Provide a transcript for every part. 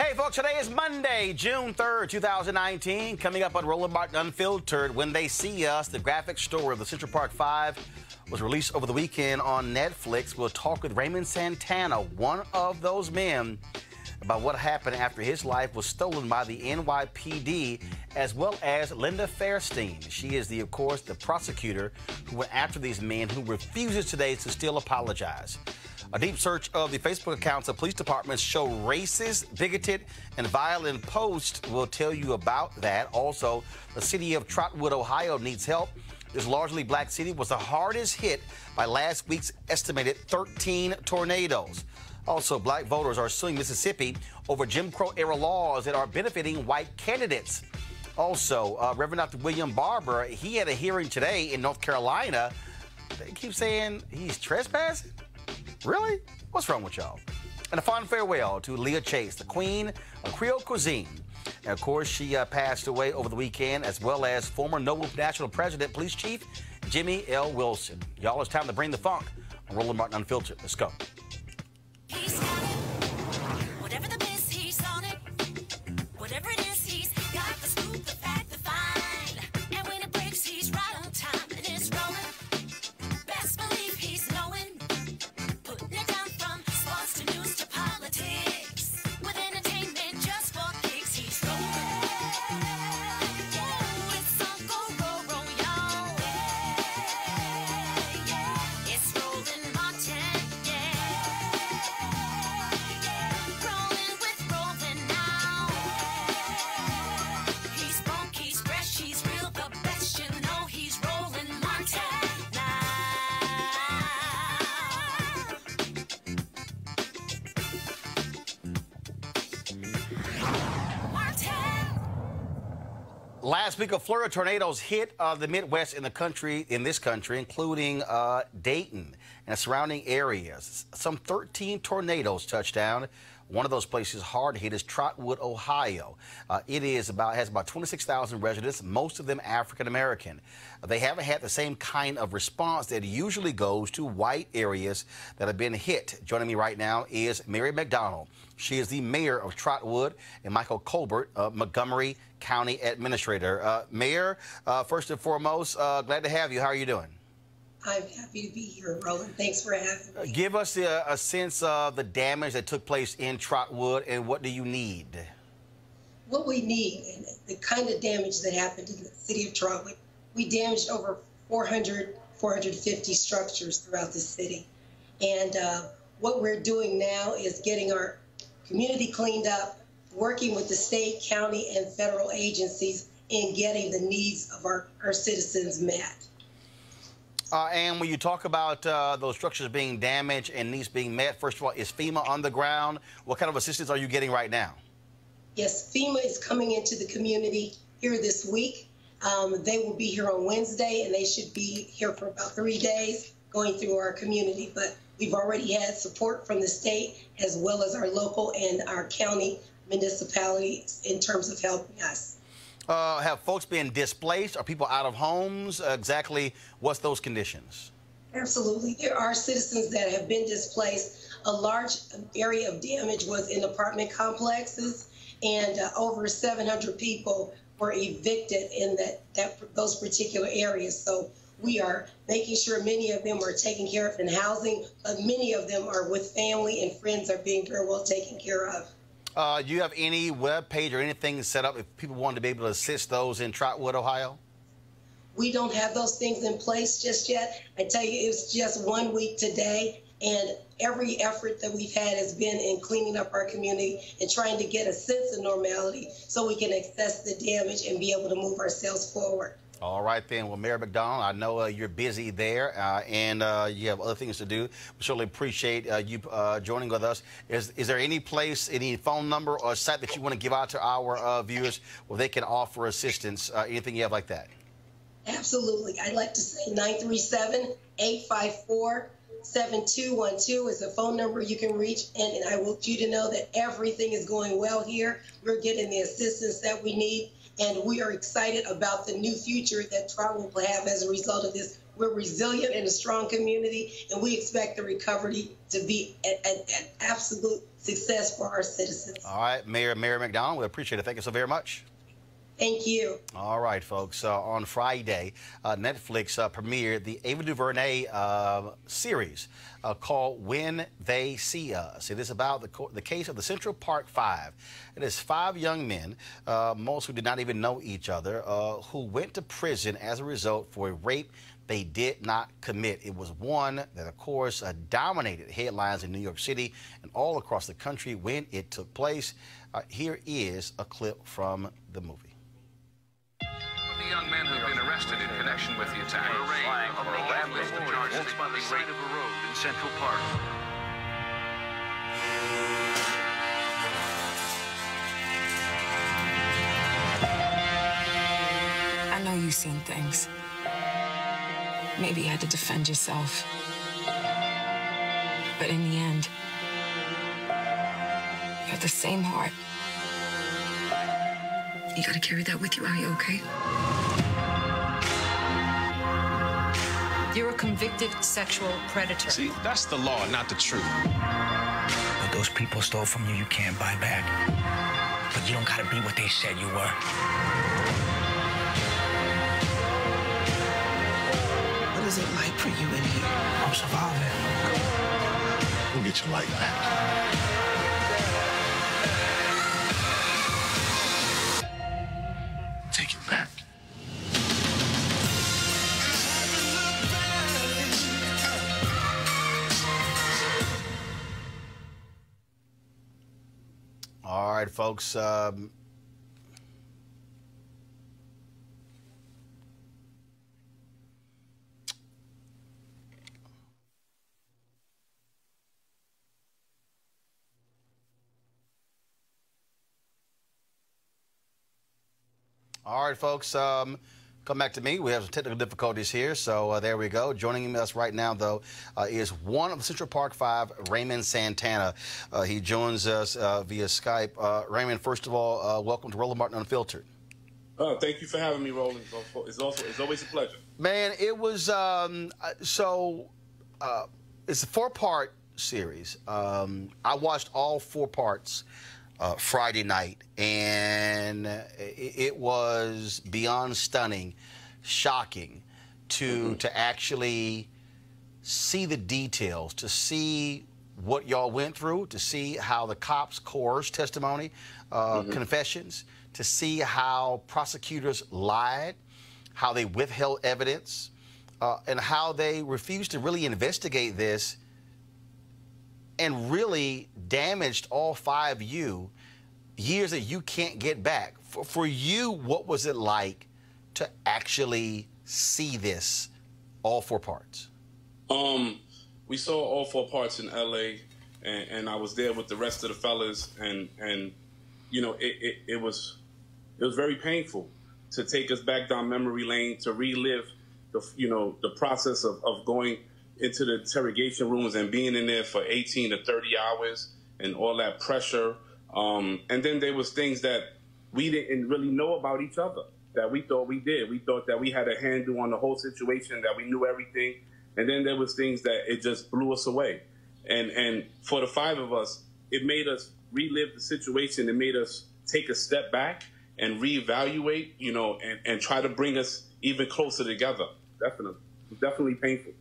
Hey, folks, today is Monday, June 3rd, 2019. Coming up on Roland Martin Unfiltered, When They See Us, the graphic story of the Central Park 5 was released over the weekend on Netflix. We'll talk with Raymond Santana, one of those men, about what happened after his life was stolen by the NYPD, as well as Linda Fairstein. She is, of course, the prosecutor who went after these men, who refuses today to still apologize. A deep search of the Facebook accounts of police departments show racist, bigoted, and violent posts. Will tell you about that. Also, the city of Trotwood, Ohio needs help. This largely black city was the hardest hit by last week's estimated 13 tornadoes. Also, black voters are suing Mississippi over Jim Crow-era laws that are benefiting white candidates. Also, Reverend Dr. William Barber, he had a hearing today in North Carolina. They keep saying he's trespassing. Really? What's wrong with y'all? And a fond farewell to Leah Chase, the queen of Creole cuisine. And of course, she passed away over the weekend, as well as former Noble National President, Police Chief Jimmy L. Wilson. Y'all, it's time to bring the funk on Roland Martin Unfiltered. Let's go. He's got it. Whatever the miss, he's on it. Whatever it is, he's got the scoop, the fact, the find. And when it breaks, he's right on time and it's rolling. Best believe he's knowing. Putting it down from sports to news to politics. With entertainment just for kicks, he's rolling. Yeah, it's Uncle Roro, y'all. Yeah, it's Roland Martin, yeah. Rolling with Roland now. He's funk, he's fresh, he's real, the best, you know he's Roland Martin now. Martin. Last week, a flurry of tornadoes hit the Midwest in this country, including Dayton and surrounding areas. Some 13 tornadoes touched down. One of those places hard hit is Trotwood, Ohio. It has about 26,000 residents, most of them African American. They haven't had the same kind of response that usually goes to white areas that have been hit. Joining me right now is Mary McDonald. She is the mayor of Trotwood, and Michael Colbert, Montgomery County Administrator. Mayor, first and foremost, glad to have you. How are you doing? I'm happy to be here, Roland. Thanks for having me. Give us a sense of the damage that took place in Trotwood, and what do you need? What we need, and the kind of damage that happened in the city of Trotwood, we damaged over 450 structures throughout the city. And what we're doing now is getting our community cleaned up, working with the state, county, and federal agencies in getting the needs of our citizens met. And when you talk about those structures being damaged and needs being met, first of all, is FEMA on the ground? What kind of assistance are you getting right now? Yes, FEMA is coming into the community here this week. They will be here on Wednesday, and they should be here for about 3 days going through our community. But we've already had support from the state as well as our local and our county municipalities in terms of helping us. Have folks been displaced? Are people out of homes? Exactly what's those conditions? Absolutely. There are citizens that have been displaced. A large area of damage was in apartment complexes, and over 700 people were evicted in those particular areas. So we are making sure many of them are taken care of in housing, but many of them are with family and friends are being very well taken care of. Do you have any web page or anything set up if people wanted to be able to assist those in Trotwood, Ohio? We don't have those things in place just yet. I tell you, it was just 1 week today, and every effort that we've had has been in cleaning up our community and trying to get a sense of normality so we can assess the damage and be able to move ourselves forward. All right, then. Well, Mayor McDonald, I know you're busy there and you have other things to do. We certainly appreciate you joining with us. Is there any place, any phone number or site that you want to give out to our viewers where they can offer assistance, anything you have like that? Absolutely. I'd like to say 937-854-7212 is a phone number you can reach, and I want you to know that everything is going well here. We're getting the assistance that we need, And we are excited about the new future that Trotwood will have as a result of this. We're resilient and a strong community, and we expect the recovery to be an absolute success for our citizens. All right, Mayor McDonald, we appreciate it. Thank you so very much. Thank you. All right, folks. On Friday, Netflix premiered the Ava DuVernay series called When They See Us. It is about the case of the Central Park Five. It is 5 young men, most who did not even know each other, who went to prison as a result for a rape they did not commit. It was one that, of course, dominated headlines in New York City and all across the country when it took place. Here is a clip from the movie. The young men who've been arrested in connection with the attack are arraigned on the charges by the side of a road in Central Park. I know you've seen things. Maybe you had to defend yourself. But in the end, you have the same heart. You gotta carry that with you. Are you okay? You're a convicted sexual predator. See, that's the law, not the truth. What those people stole from you, you can't buy back. But you don't gotta be what they said you were. What is it like for you in here? I'm surviving. Go get your life back. Take it back. All right, folks. All right, folks, come back to me. We have some technical difficulties here, so there we go. Joining us right now, though, is one of the Central Park Five, Raymond Santana. He joins us via Skype. Raymond, first of all, welcome to Roland Martin Unfiltered. Thank you for having me, Roland. It's always a pleasure. Man, it was it's a 4-part series. I watched all 4 parts Friday night, and it was beyond stunning, shocking to actually see the details, to see what y'all went through, to see how the cops coerced testimony, confessions, to see how prosecutors lied, how they withheld evidence, and how they refused to really investigate this and really damaged all 5 of you, years that you can't get back. For you, what was it like to actually see this, all 4 parts? We saw all 4 parts in L.A., and I was there with the rest of the fellas, and you know, it was very painful to take us back down memory lane, to relive the process of going into the interrogation rooms and being in there for 18 to 30 hours and all that pressure. And then there was things that we didn't really know about each other that we thought we did. We thought that we had a handle on the whole situation, that we knew everything. And then there was things that it just blew us away. And for the 5 of us, it made us relive the situation. It made us take a step back and reevaluate, and try to bring us even closer together. Definitely painful.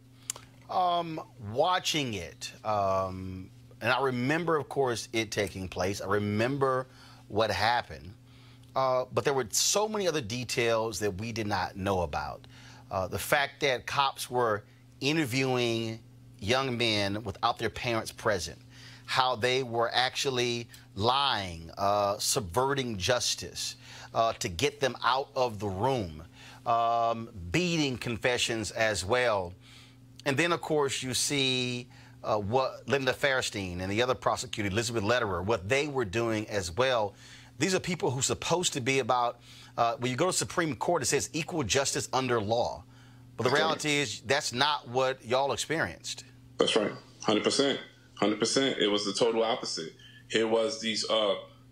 Watching it, and I remember, of course, it taking place. I remember what happened, but there were so many other details that we did not know about. The fact that cops were interviewing young men without their parents present, how they were actually lying, subverting justice to get them out of the room, beating confessions as well. And then, of course, you see what Linda Fairstein and the other prosecutor, Elizabeth Lederer, what they were doing as well. These are people who are supposed to be about, when you go to Supreme Court, it says equal justice under law. But the reality is that's not what y'all experienced. That's right. 100%. 100%. It was the total opposite. Here was these,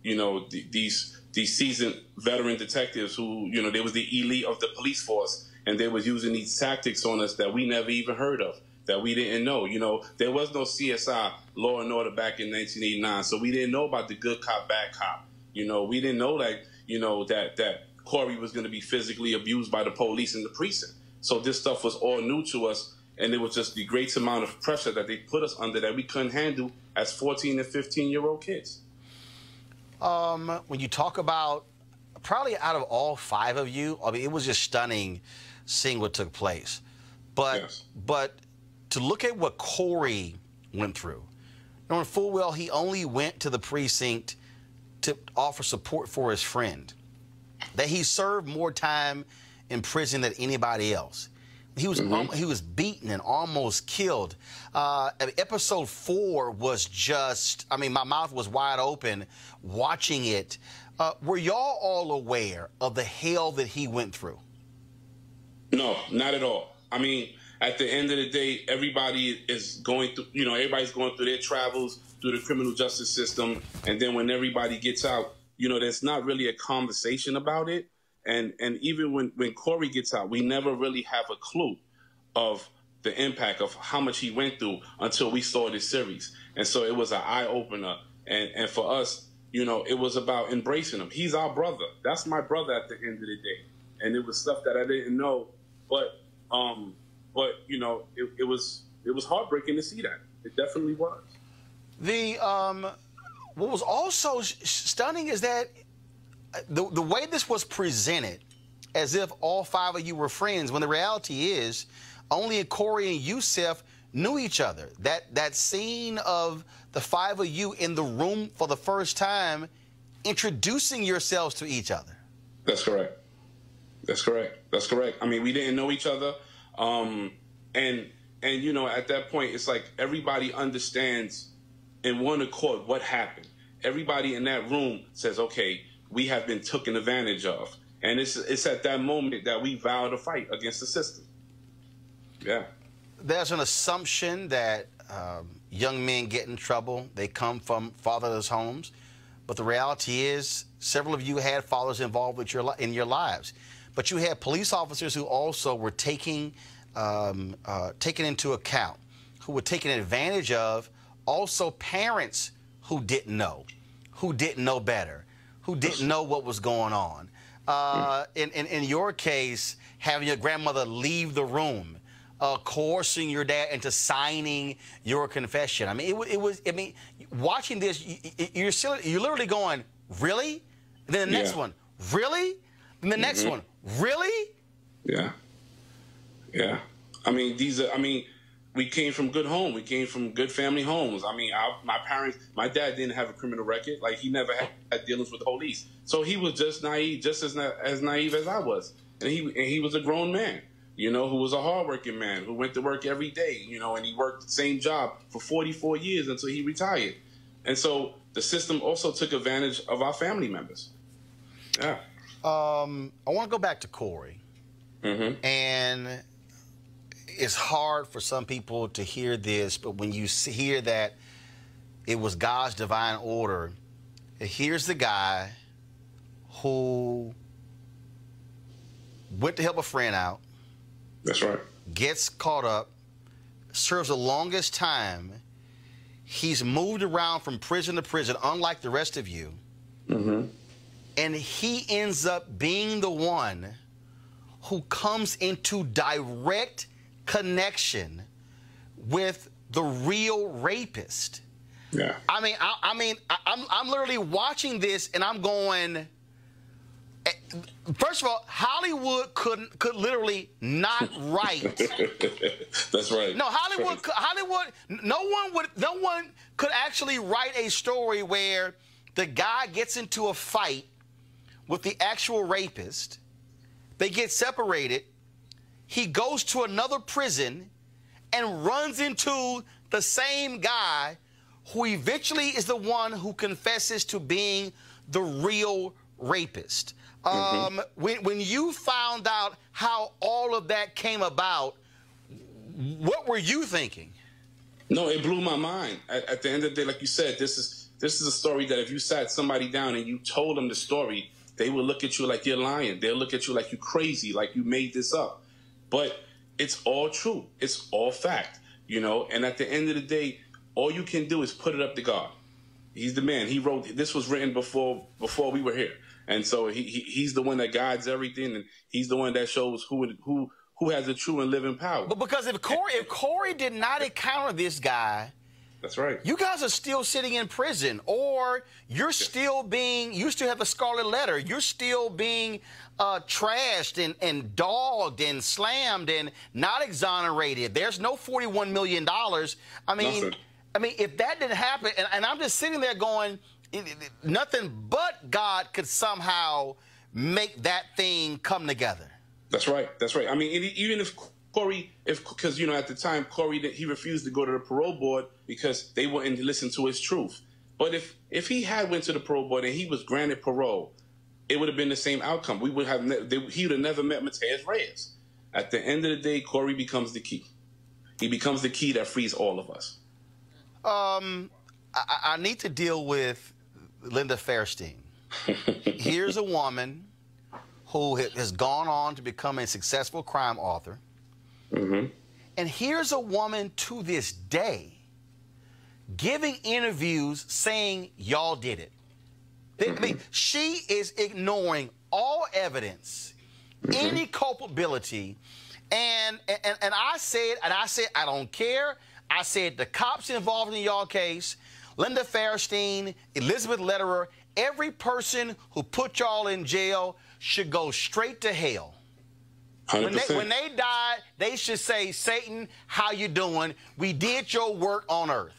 these seasoned veteran detectives who, they was the elite of the police force, and they was using these tactics on us that we never even heard of, that we didn't know. There was no CSI, Law and Order, back in 1989, so we didn't know about the good cop, bad cop. We didn't know that Corey was going to be physically abused by the police in the precinct. So this stuff was all new to us, and it was just the great amount of pressure that they put us under that we couldn't handle as 14 and 15-year-old kids. When you talk about, probably out of all 5 of you, I mean, it was just stunning seeing what took place. But Yes. but to look at what Corey went through, knowing full well he only went to the precinct to offer support for his friend, that he served more time in prison than anybody else. He was he was beaten and almost killed. Episode 4 was just, I mean, my mouth was wide open watching it. Were y'all all aware of the hell that he went through? No, not at all. I mean, at the end of the day, everybody is going through, everybody's going through their travels through the criminal justice system. And then when everybody gets out, there's not really a conversation about it. And even when Corey gets out, we never really have a clue of the impact of how much he went through until we saw this series. And so it was an eye-opener. And for us, it was about embracing him. He's our brother. That's my brother at the end of the day. And it was stuff that I didn't know. But it was heartbreaking to see that. It definitely was. What was also stunning is that the way this was presented, as if all 5 of you were friends, when the reality is only Corey and Yusef knew each other. That scene of the 5 of you in the room for the first time, introducing yourselves to each other. That's correct. That's correct. That's correct. I mean, we didn't know each other. And at that point, it's like everybody understands in one accord what happened. Everybody in that room says, okay, we have been taken advantage of. And it's at that moment that we vow to fight against the system. Yeah. There's an assumption that young men get in trouble. They come from fatherless homes. But the reality is several of you had fathers involved with in your lives. But you had police officers who also were taken into account, who were taken advantage of, also parents who didn't know better, who didn't know what was going on. In your case, having your grandmother leave the room, coercing your dad into signing your confession. I mean, it was. I mean, watching this, you're literally going, really? And then the next one, really? And the next one, really? Yeah. Yeah. I mean, we came from good home. We came from good family homes. I mean, my dad didn't have a criminal record. Like, he never had dealings with the police. So he was just naive, just as naive as I was. And he was a grown man, who was a hardworking man, who went to work every day, and he worked the same job for 44 years until he retired. And so the system also took advantage of our family members. Yeah. I want to go back to Corey. And it's hard for some people to hear this, but when you hear that it was God's divine order, here's the guy who went to help a friend out. That's right. Gets caught up, serves the longest time. He's moved around from prison to prison, unlike the rest of you. And he ends up being the one who comes into direct connection with the real rapist. Yeah. I'm literally watching this and I'm going, first of all, Hollywood could literally not write. That's right. No, Hollywood, no one could actually write a story where the guy gets into a fight with the actual rapist. They get separated. He goes to another prison and runs into the same guy who eventually is the one who confesses to being the real rapist. When you found out how all of that came about, what were you thinking? No, it blew my mind. At the end of the day, like you said, this This is a story that if you sat somebody down and you told them the story, they will look at you like you're lying. They'll look at you like you're crazy, like you made this up. But it's all true. It's all fact, you know. And at the end of the day, all you can do is put it up to God. He's the man. He wrote. This was written before we were here, and so he's the one that guides everything, and he's the one that shows who has the true and living power. But because if Corey did not encounter this guy, that's right. You guys are still sitting in prison, or you still have the scarlet letter. You're still being trashed and dogged and slammed and not exonerated. There's no $41 million. I mean, if that didn't happen, and I'm just sitting there going, nothing but God could somehow make that thing come together. That's right. That's right. I mean, even if Corey, because, you know, at the time, Corey, he refused to go to the parole board because they wouldn't listen to his truth. But if he had went to the parole board and he was granted parole, it would have been the same outcome. He would have never met Mateus Reyes. At the end of the day, Corey becomes the key. He becomes the key that frees all of us. I need to deal with Linda Fairstein. Here's a woman who has gone on to become a successful crime author. Mm-hmm. And here's a woman to this day giving interviews saying y'all did it. I mean, she is ignoring all evidence, any culpability, and I said I don't care. I said the cops involved in y'all case, Linda Fairstein, Elizabeth Lederer, every person who put y'all in jail should go straight to hell. 100%. When they die, they should say, Satan, how you doing? We did your work on earth.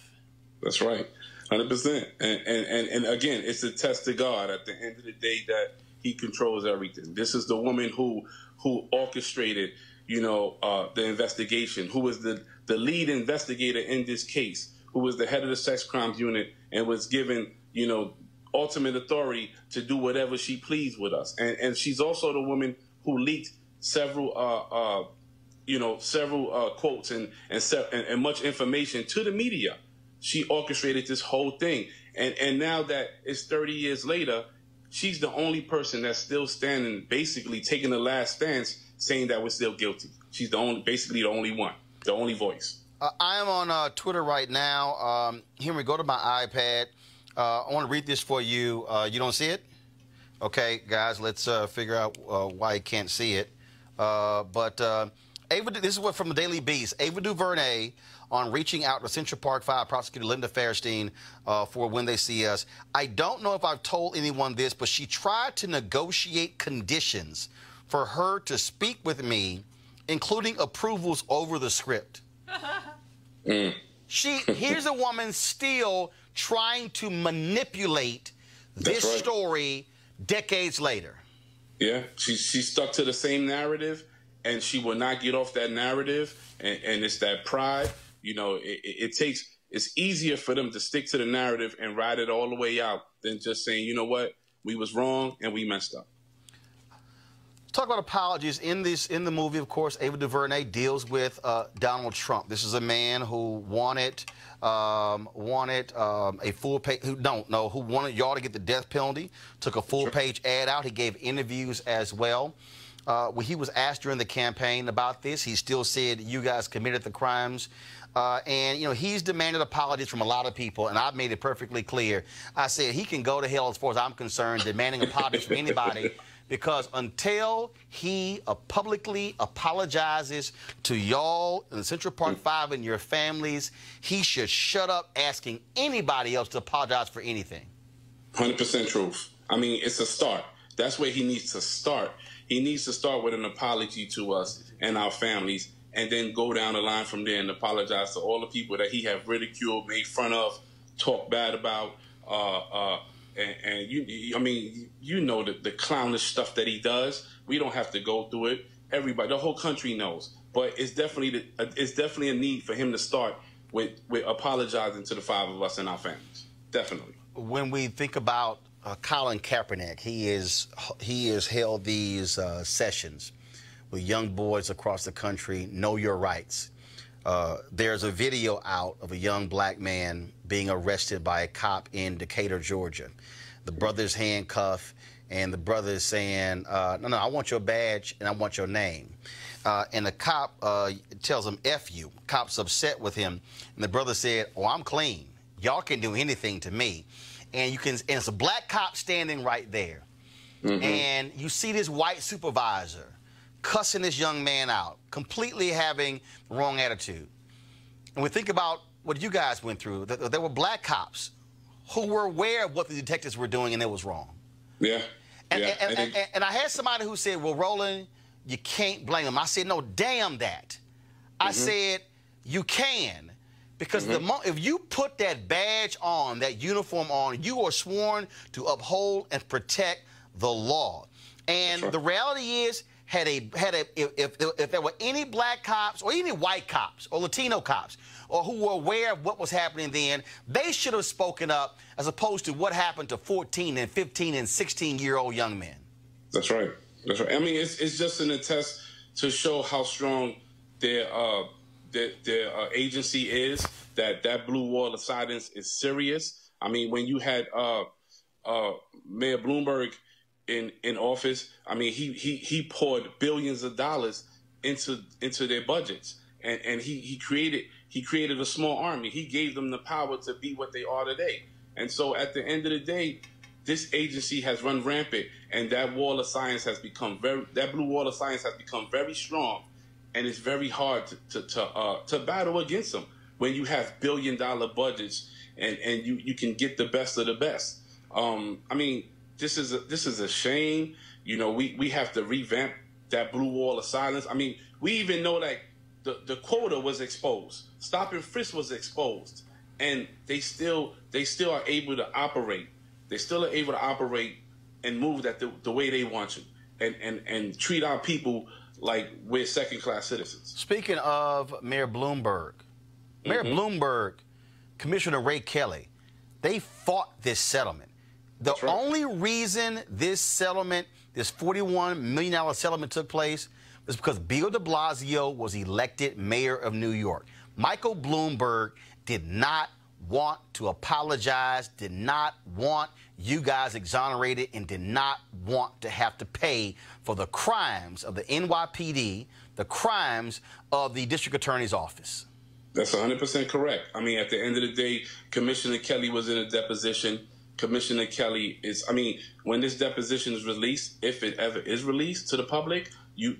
That's right. 100%. And again, it's a test to God at the end of the day that he controls everything. This is the woman who orchestrated, you know, the investigation, who was the lead investigator in this case, who was the head of the sex crimes unit and was given, you know, ultimate authority to do whatever she pleased with us. And she's also the woman who leaked several quotes and much information to the media. She orchestrated this whole thing. And now that it's 30 years later, she's the only person that's still standing, basically taking the last stance, saying that we're still guilty. She's basically the only one, the only voice. I am on Twitter right now. Henry, go to my iPad. I want to read this for you. You don't see it? Okay, guys, let's figure out why you can't see it. This is what from the Daily Beast. Ava DuVernay on reaching out to Central Park 5 prosecutor Linda Fairstein for When They See Us. I don't know if I've told anyone this, but she tried to negotiate conditions for her to speak with me, including approvals over the script. Here's a woman still trying to manipulate this story decades later. Yeah, she stuck to the same narrative, and she will not get off that narrative, and it's that pride. You know, it's easier for them to stick to the narrative and ride it all the way out than just saying, you know what, we was wrong and we messed up. Talk about apologies. In the movie, of course, Ava DuVernay deals with Donald Trump. This is a man who wanted a full page, who wanted y'all to get the death penalty, took a full-page ad out. He gave interviews as well. When he was asked during the campaign about this, he still said, you guys committed the crimes. And, you know, he's demanded apologies from a lot of people, and I've made it perfectly clear. I said he can go to hell as far as I'm concerned, demanding apologies from anybody, because until he publicly apologizes to y'all in the Central Park 5 and your families, he should shut up asking anybody else to apologize for anything. 100% truth. I mean, it's a start. That's where he needs to start. He needs to start with an apology to us and our families, and then go down the line from there and apologize to all the people that he have ridiculed, made fun of, talked bad about. I mean, you know the clownish stuff that he does. We don't have to go through it. Everybody, the whole country knows. But it's definitely a need for him to start with apologizing to the 5 of us and our families. Definitely. When we think about Colin Kaepernick, he has held these sessions with young boys across the country, know your rights. There's a video out of a young black man being arrested by a cop in Decatur, Georgia. The brother's handcuffed, and the brother is saying, no, I want your badge and I want your name. And the cop tells him, F you. Cop's upset with him. And the brother said, oh, I'm clean. Y'all can do anything to me. And it's a black cop standing right there. And you see this white supervisor cussing this young man out, completely having the wrong attitude. And we think about what you guys went through. There were black cops who were aware of what the detectives were doing, and it was wrong. Yeah. And I had somebody who said, well, Roland, you can't blame them. I said, no, damn that. I said, you can. Because if you put that badge on, that uniform on, you are sworn to uphold and protect the law. And the reality is, if there were any black cops or any white cops or Latino cops or who were aware of what was happening then, they should have spoken up as opposed to what happened to 14 and 15 and 16-year-old young men. That's right. That's right. I mean, it's just an attest to show how strong their agency is, that blue wall of silence is serious. I mean, when you had Mayor Bloomberg in office, I mean, he poured billions of dollars into their budgets, and he created a small army. He gave them the power to be what they are today. And so at the end of the day, this agency has run rampant, and that wall of silence has become that blue wall of silence has become very strong, and it's very hard to battle against them when you have billion-dollar budgets and you can get the best of the best. I mean, this is a shame. You know, we have to revamp that blue wall of silence. I mean, we even know that the quota was exposed, stop and frisk was exposed, and they still are able to operate. They still are able to operate and move that the way they want to, and treat our people like we're second-class citizens. Speaking of Mayor Bloomberg, Mayor Bloomberg, Commissioner Ray Kelly, they fought this settlement. The only reason this settlement, this $41 million settlement took place was because Bill de Blasio was elected mayor of New York. Michael Bloomberg did not want to apologize, did not want you guys exonerated, and did not want to have to pay for the crimes of the NYPD, the crimes of the district attorney's office. That's 100% correct. I mean, at the end of the day, Commissioner Kelly was in a deposition. Commissioner Kelly is, I mean, when this deposition is released, if it ever is released to the public, you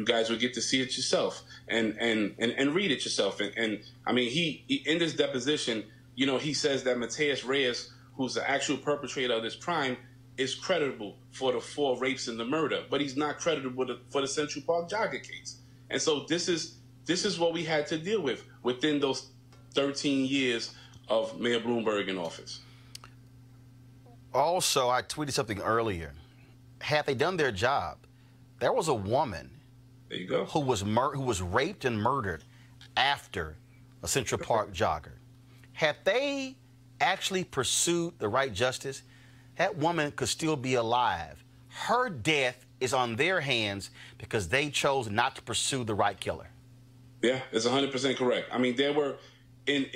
guys will get to see it yourself and read it yourself. And I mean, he in this deposition, you know, he says that Mateus Reyes, who's the actual perpetrator of this crime, is credible for the 4 rapes and the murder, but he's not credible for the Central Park jogger case. And so this is what we had to deal with within those 13 years of Mayor Bloomberg in office. Also, I tweeted something earlier. Had they done their job, there was a woman who was raped and murdered after a Central Park jogger. Had they actually pursued the right justice, that woman could still be alive. Her death is on their hands because they chose not to pursue the right killer. Yeah, it's 100% correct. I mean, there were in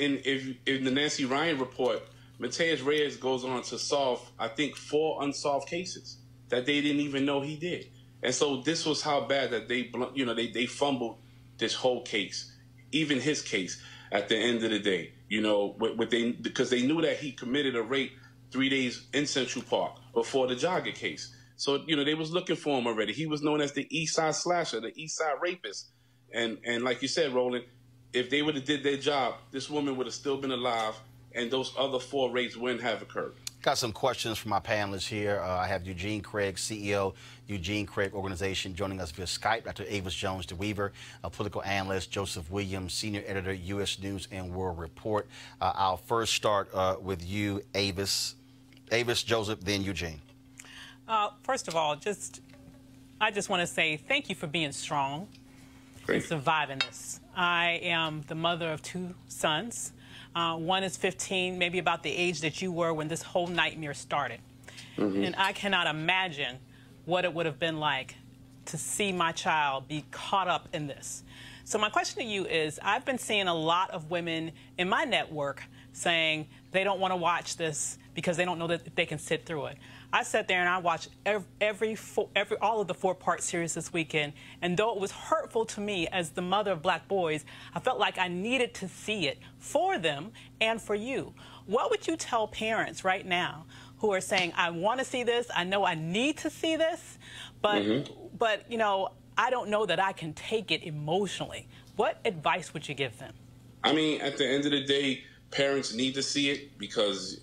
the Nancy Ryan report, Mateus Reyes goes on to solve, I think, 4 unsolved cases that they didn't even know he did. And so this was how bad that they fumbled this whole case, even his case at the end of the day, you know, because they knew that he committed a rape 3 days in Central Park before the jogger case. So, you know, they was looking for him already. He was known as the East Side Slasher, the East Side Rapist. And like you said, Roland, if they would have did their job, this woman would have still been alive, and those other 4 rapes wouldn't have occurred. Got some questions from my panelists here. I have Eugene Craig, CEO, Eugene Craig Organization, joining us via Skype. Dr. Avis Jones DeWeaver, a political analyst. Joseph Williams, senior editor, U.S. News and World Report. I'll first start with you, Avis. Avis, Joseph, then Eugene. First of all, I just want to say thank you for being strong and surviving this. I am the mother of 2 sons. One is 15, maybe about the age that you were when this whole nightmare started. And I cannot imagine what it would have been like to see my child be caught up in this. So my question to you is, I've been seeing a lot of women in my network saying they don't want to watch this because they don't know that they can sit through it. I sat there and I watched all of the 4-part series this weekend, and though it was hurtful to me as the mother of black boys, I felt like I needed to see it for them and for you. What would you tell parents right now who are saying, I want to see this, I know I need to see this, but you know, I don't know that I can take it emotionally? What advice would you give them? I mean, at the end of the day, parents need to see it because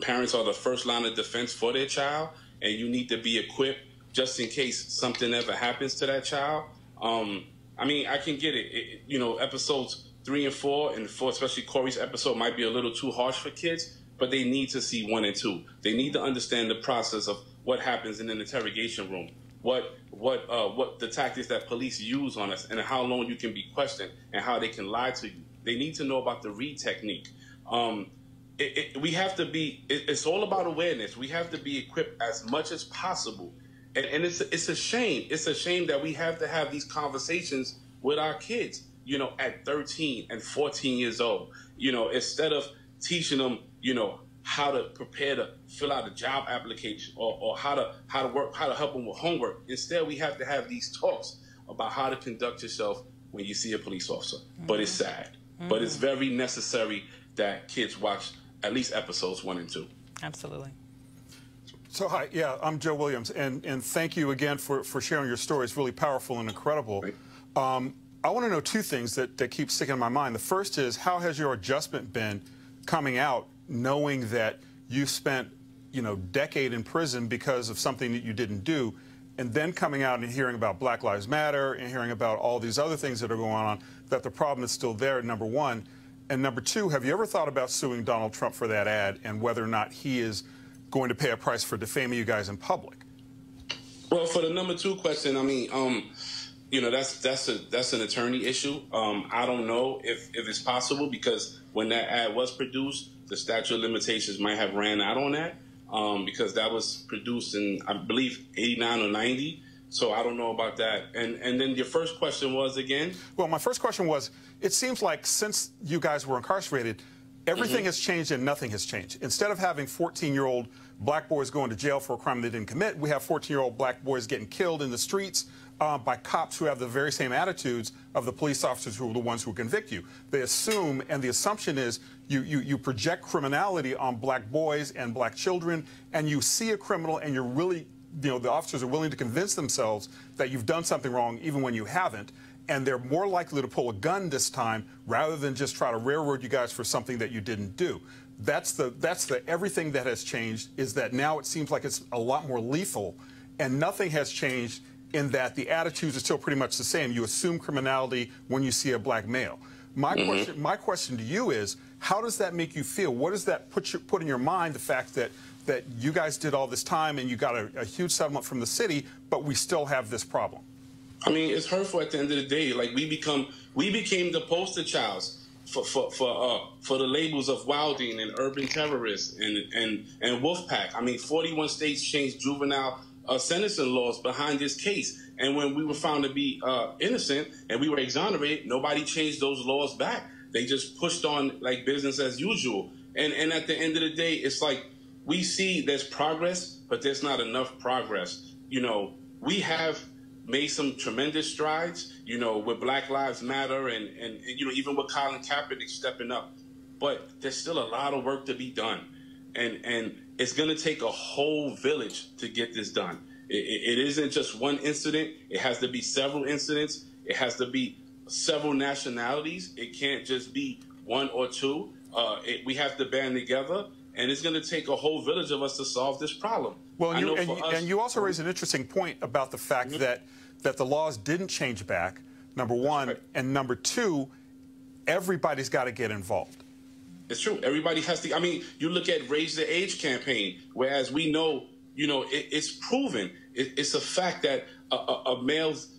parents are the first line of defense for their child, and you need to be equipped just in case something ever happens to that child. I mean, I can get it. You know, episodes 3 and 4, and 4, especially Corey's episode, might be a little too harsh for kids, but they need to see 1 and 2. They need to understand the process of what happens in an interrogation room, what the tactics that police use on us, and how long you can be questioned, and how they can lie to you. They need to know about the read technique. We have to be, it's all about awareness. We have to be equipped as much as possible. And it's a shame. It's a shame that we have to have these conversations with our kids, you know, at 13 and 14 years old, you know, instead of teaching them, you know, how to prepare to fill out a job application or how to help them with homework. Instead, we have to have these talks about how to conduct yourself when you see a police officer. But it's sad. But it's very necessary that kids watch at least episodes 1 and 2. Absolutely. So, hi, yeah, I'm Joe Williams, and thank you again for sharing your story. It's really powerful and incredible. Right. I want to know 2 things that keep sticking in my mind. The first is, how has your adjustment been coming out, knowing that you spent, you know, decade in prison because of something that you didn't do, and then coming out and hearing about Black Lives Matter and hearing about all these other things that are going on, that the problem is still there, number 1. And number 2, have you ever thought about suing Donald Trump for that ad and whether or not he is going to pay a price for defaming you guys in public? Well, for the number 2 question, I mean, you know, that's an attorney issue. I don't know if it's possible, because when that ad was produced, the statute of limitations might have ran out on that, because that was produced in, I believe, 89 or 90. So I don't know about that. And then your first question was again? Well, my first question was, it seems like since you guys were incarcerated, everything has changed and nothing has changed. Instead of having 14-year-old black boys going to jail for a crime they didn't commit, we have 14-year-old black boys getting killed in the streets by cops who have the very same attitudes of the police officers who are the ones who convict you. They assume, and the assumption is, you project criminality on black boys and black children, and you see a criminal and you're really, you know, the officers are willing to convince themselves that you've done something wrong even when you haven't, and they're more likely to pull a gun this time rather than just try to railroad you guys for something that you didn't do. That's the everything that has changed, is that now it seems like it's a lot more lethal, and nothing has changed in that the attitudes are still pretty much the same. You assume criminality when you see a black male. My question to you is, how does that make you feel? What does that put in your mind, the fact that you guys did all this time and you got a huge settlement from the city, but we still have this problem? I mean, it's hurtful at the end of the day. Like, we became the poster child for the labels of wilding and urban terrorists and wolf pack. I mean, 41 states changed juvenile sentencing laws behind this case, and when we were found to be innocent and we were exonerated, nobody changed those laws back. They just pushed on like business as usual. And at the end of the day, it's like, we see there's progress, but there's not enough progress. You know, we have made some tremendous strides, you know, with Black Lives Matter and you know, even with Colin Kaepernick stepping up. But there's still a lot of work to be done. And it's going to take a whole village to get this done. It isn't just one incident. It has to be several incidents. It has to be several nationalities. It can't just be 1 or 2. We have to band together. And it's going to take a whole village of us to solve this problem. Well, and you also raise an interesting point about the fact that the laws didn't change back, number 1, and number 2, everybody's got to get involved. It's true. Everybody has to. I mean, you look at Raise the Age campaign, whereas we know, you know, it's proven. It's a fact that a male's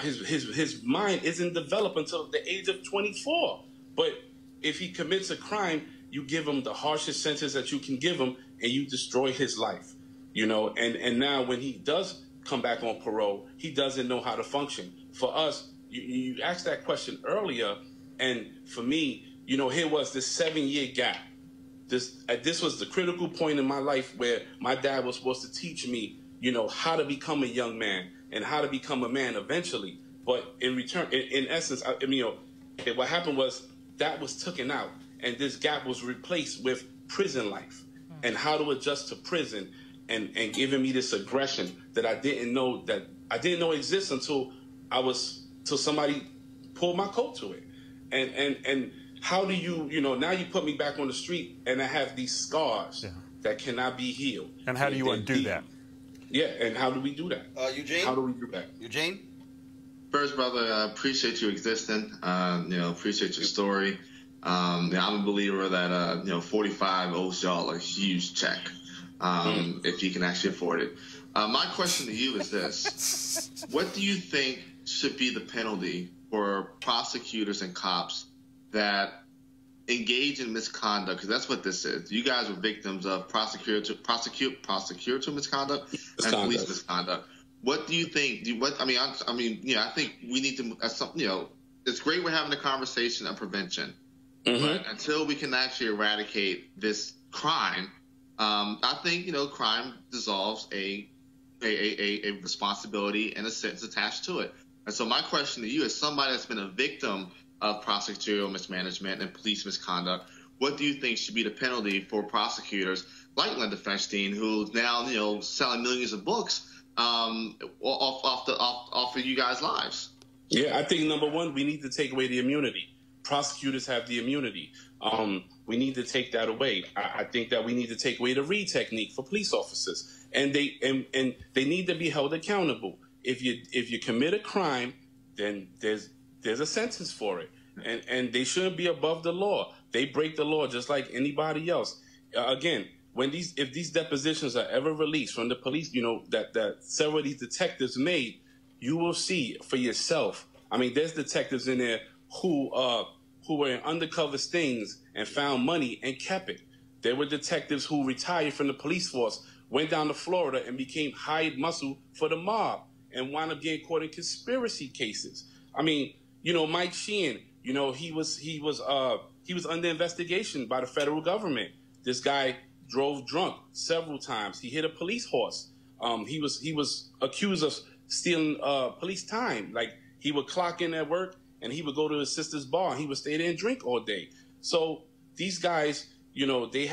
his mind isn't developed until the age of 24. But if he commits a crime, you give him the harshest sentence that you can give him, and you destroy his life. You know, and now when he does come back on parole, he doesn't know how to function. For us, you asked that question earlier, and for me, here was this 7-year gap. This was the critical point in my life where my dad was supposed to teach me, how to become a young man and how to become a man eventually. But in return, in essence, what happened was that was taken out, and this gap was replaced with prison life and how to adjust to prison, and giving me this aggression that I didn't know exists until somebody pulled my coat to it. And how do you, now you put me back on the street and I have these scars that cannot be healed. And how do you undo that? Yeah, and how do we do that? Eugene? How do we do that? Eugene? First, brother, I appreciate you existing. Appreciate your story. I'm a believer that 45 owes y'all a huge check, if you can actually afford it. My question to you is this: what do you think should be the penalty for prosecutors and cops that engage in misconduct? Because that's what this is. You guys were victims of prosecutor misconduct and police misconduct. What do you think? I think we need to. It's great we're having a conversation of prevention, but until we can actually eradicate this crime, I think crime dissolves a responsibility and a sentence attached to it. And so my question to you, as somebody that's been a victim of prosecutorial mismanagement and police misconduct, what do you think should be the penalty for prosecutors like Linda Feinstein, who's now selling millions of books off of you guys' lives? Yeah, I think number one, we need to take away the immunity. Prosecutors have the immunity. We need to take that away. I think that we need to take away the Reed technique for police officers, and they need to be held accountable. If you commit a crime, then there's a sentence for it, and they shouldn't be above the law. They break the law just like anybody else. Again, if these depositions are ever released from the police, that several of these detectives made, you will see for yourself. I mean, there's detectives in there who were in undercover stings and found money and kept it. There were detectives who retired from the police force, went down to Florida and became hired muscle for the mob and wound up getting caught in conspiracy cases. I mean, Mike Sheehan, he was under investigation by the federal government. This guy drove drunk several times. He hit a police horse. He was accused of stealing police time. Like, he would clock in at work and he would go to his sister's bar and he would stay there and drink all day. So these guys, they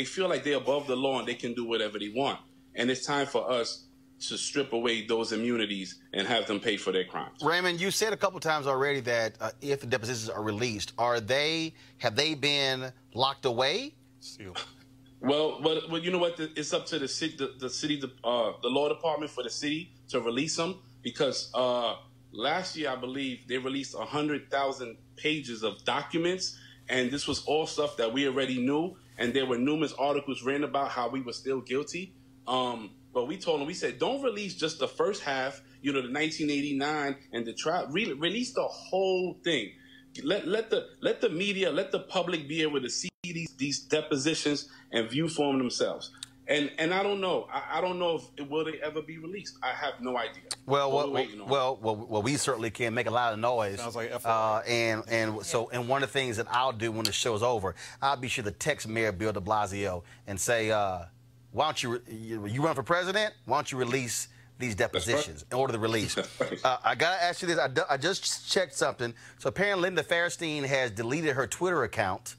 feel like they're above the law and they can do whatever they want. And it's time for us to strip away those immunities and have them pay for their crimes. Raymond, you said a couple times already that if the depositions are released, have they been locked away? Well, you know what? It's up to the city, the law department for the city to release them, because last year, I believe, they released 100,000 pages of documents, and this was all stuff that we already knew, and there were numerous articles written about how we were still guilty. But we told them, we said, don't release just the first half, the 1989 and the trial. Release the whole thing. Let the media, let the public be able to see these depositions and view for them themselves. And I don't know. I don't know if will they ever be released. I have no idea. Well, we certainly can make a lot of noise. Sounds like and one of the things that I'll do when the show's over, I'll be sure to text Mayor Bill de Blasio and say, why don't you run for president? Why don't you release these depositions in order to release? I gotta ask you this. I just checked something. So apparently Linda Feinstein has deleted her Twitter account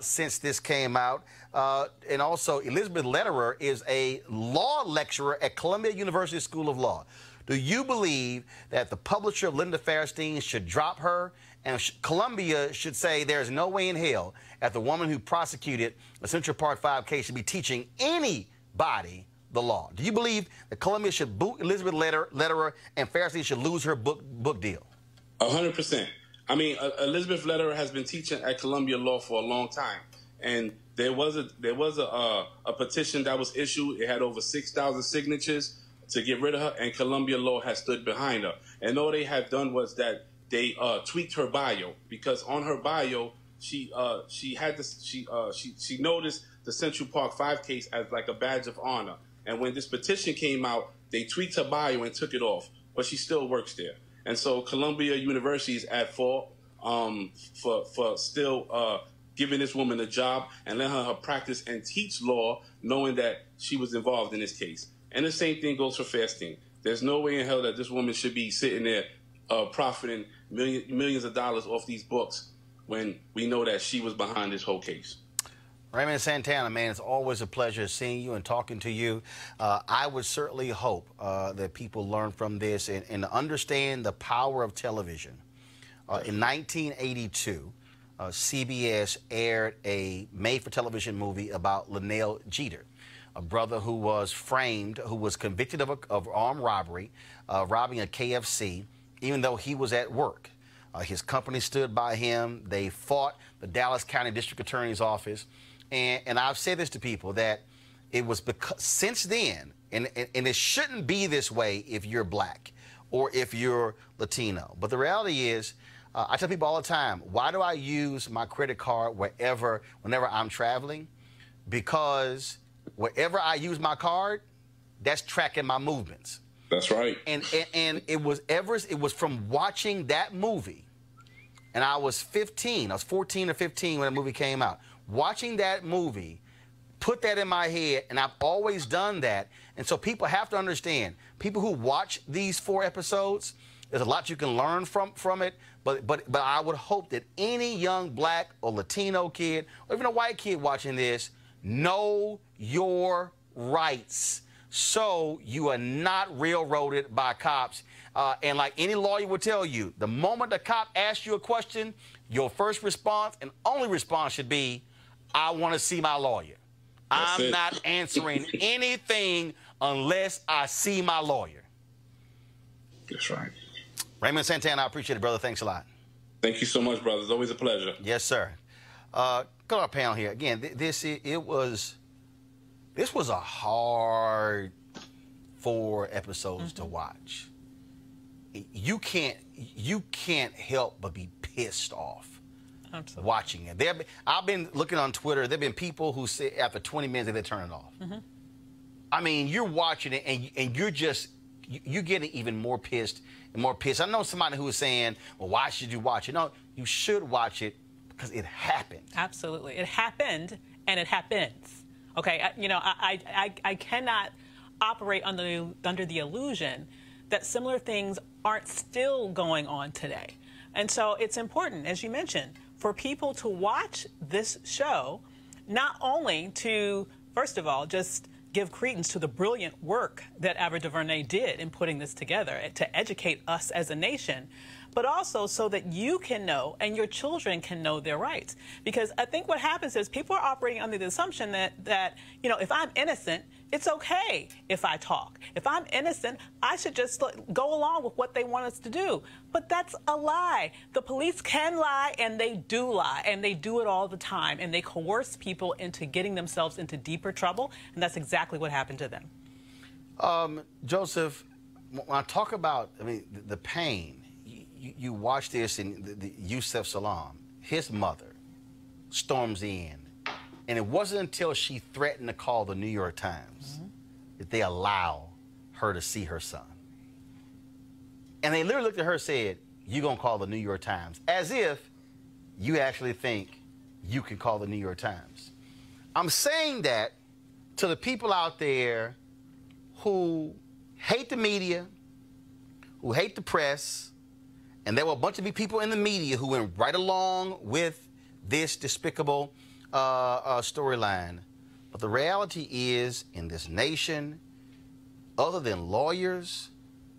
since this came out. And also, Elizabeth Lederer is a law lecturer at Columbia University School of Law. Do you believe that the publisher of Linda Feinstein should drop her, and Columbia should say there's no way in hell that the woman who prosecuted the Central Park 5 case should be teaching anybody the law? Do you believe that Columbia should boot Elizabeth Lederer and Feinstein should lose her book deal? 100%. I mean, Elizabeth Lederer has been teaching at Columbia Law for a long time, and there was a petition that was issued. It had over 6,000 signatures to get rid of her, and Columbia Law has stood behind her. And all they have done was that they tweaked her bio, because on her bio she noticed the Central Park 5 case as like a badge of honor. And when this petition came out, they tweaked her bio and took it off. but she still works there. And so Columbia University is at fault for still giving this woman a job and letting her practice and teach law, knowing that she was involved in this case. And the same thing goes for Fairstein. There's no way in hell that this woman should be sitting there profiting millions of dollars off these books when we know that she was behind this whole case. Raymond Santana, man, it's always a pleasure seeing you and talking to you. I would certainly hope that people learn from this and understand the power of television. In 1982, CBS aired a made-for-television movie about Linnell Jeter, a brother who was framed, who was convicted of armed robbery, robbing a KFC, even though he was at work. His company stood by him. They fought the Dallas County District Attorney's Office. And I've said this to people, that it was because since then, and it shouldn't be this way if you're black or if you're Latino. But the reality is, I tell people all the time, why do I use my credit card whenever I'm traveling? Because wherever I use my card, that's tracking my movements. That's right. And it was from watching that movie, and I was 15. I was 14 or 15 when the movie came out. Watching that movie put that in my head, and I've always done that. And so people have to understand, people who watch these 4 episodes, there's a lot you can learn from it, but I would hope that any young black or Latino kid, or even a white kid watching this, know your rights so you are not railroaded by cops. And like any lawyer will tell you, the moment the cop asks you a question, your first response and only response should be, I want to see my lawyer. I'm not answering anything unless I see my lawyer. That's right. Raymond Santana, I appreciate it, brother. Thanks a lot. Thank you so much, brother. It's always a pleasure. Yes, sir. Go to our panel here. Again, this was a hard 4 episodes to watch. You can't help but be pissed off. Absolutely. Watching it. I've been looking on Twitter. There have been people who say after 20 minutes they turn it off. I mean, you're watching it and you're getting even more pissed and more pissed. I know somebody who was saying, well, why should you watch it? No, you should watch it because it happened. Absolutely. It happened and it happens. Okay, I cannot operate under the illusion that similar things aren't still going on today. And so it's important, as you mentioned, for people to watch this show, not only to, first of all, just give credence to the brilliant work that Ava DuVernay did in putting this together to educate us as a nation, but also so that you can know and your children can know their rights. Because I think what happens is people are operating under the assumption that if I'm innocent, it's okay if I talk. If I'm innocent, I should just go along with what they want us to do. But that's a lie. The police can lie, and they do lie, and they do it all the time, and they coerce people into getting themselves into deeper trouble, and that's exactly what happened to them. Joseph, when I talk about, the pain, you watch this in the Yusef Salaam, his mother storms in. And it wasn't until she threatened to call the New York Times that they allow her to see her son. And they literally looked at her and said, you're going to call the New York Times, as if you actually think you can call the New York Times. I'm saying that to the people out there who hate the media, who hate the press, and there were a bunch of people in the media who went right along with this despicable storyline. But the reality is, in this nation, other than lawyers,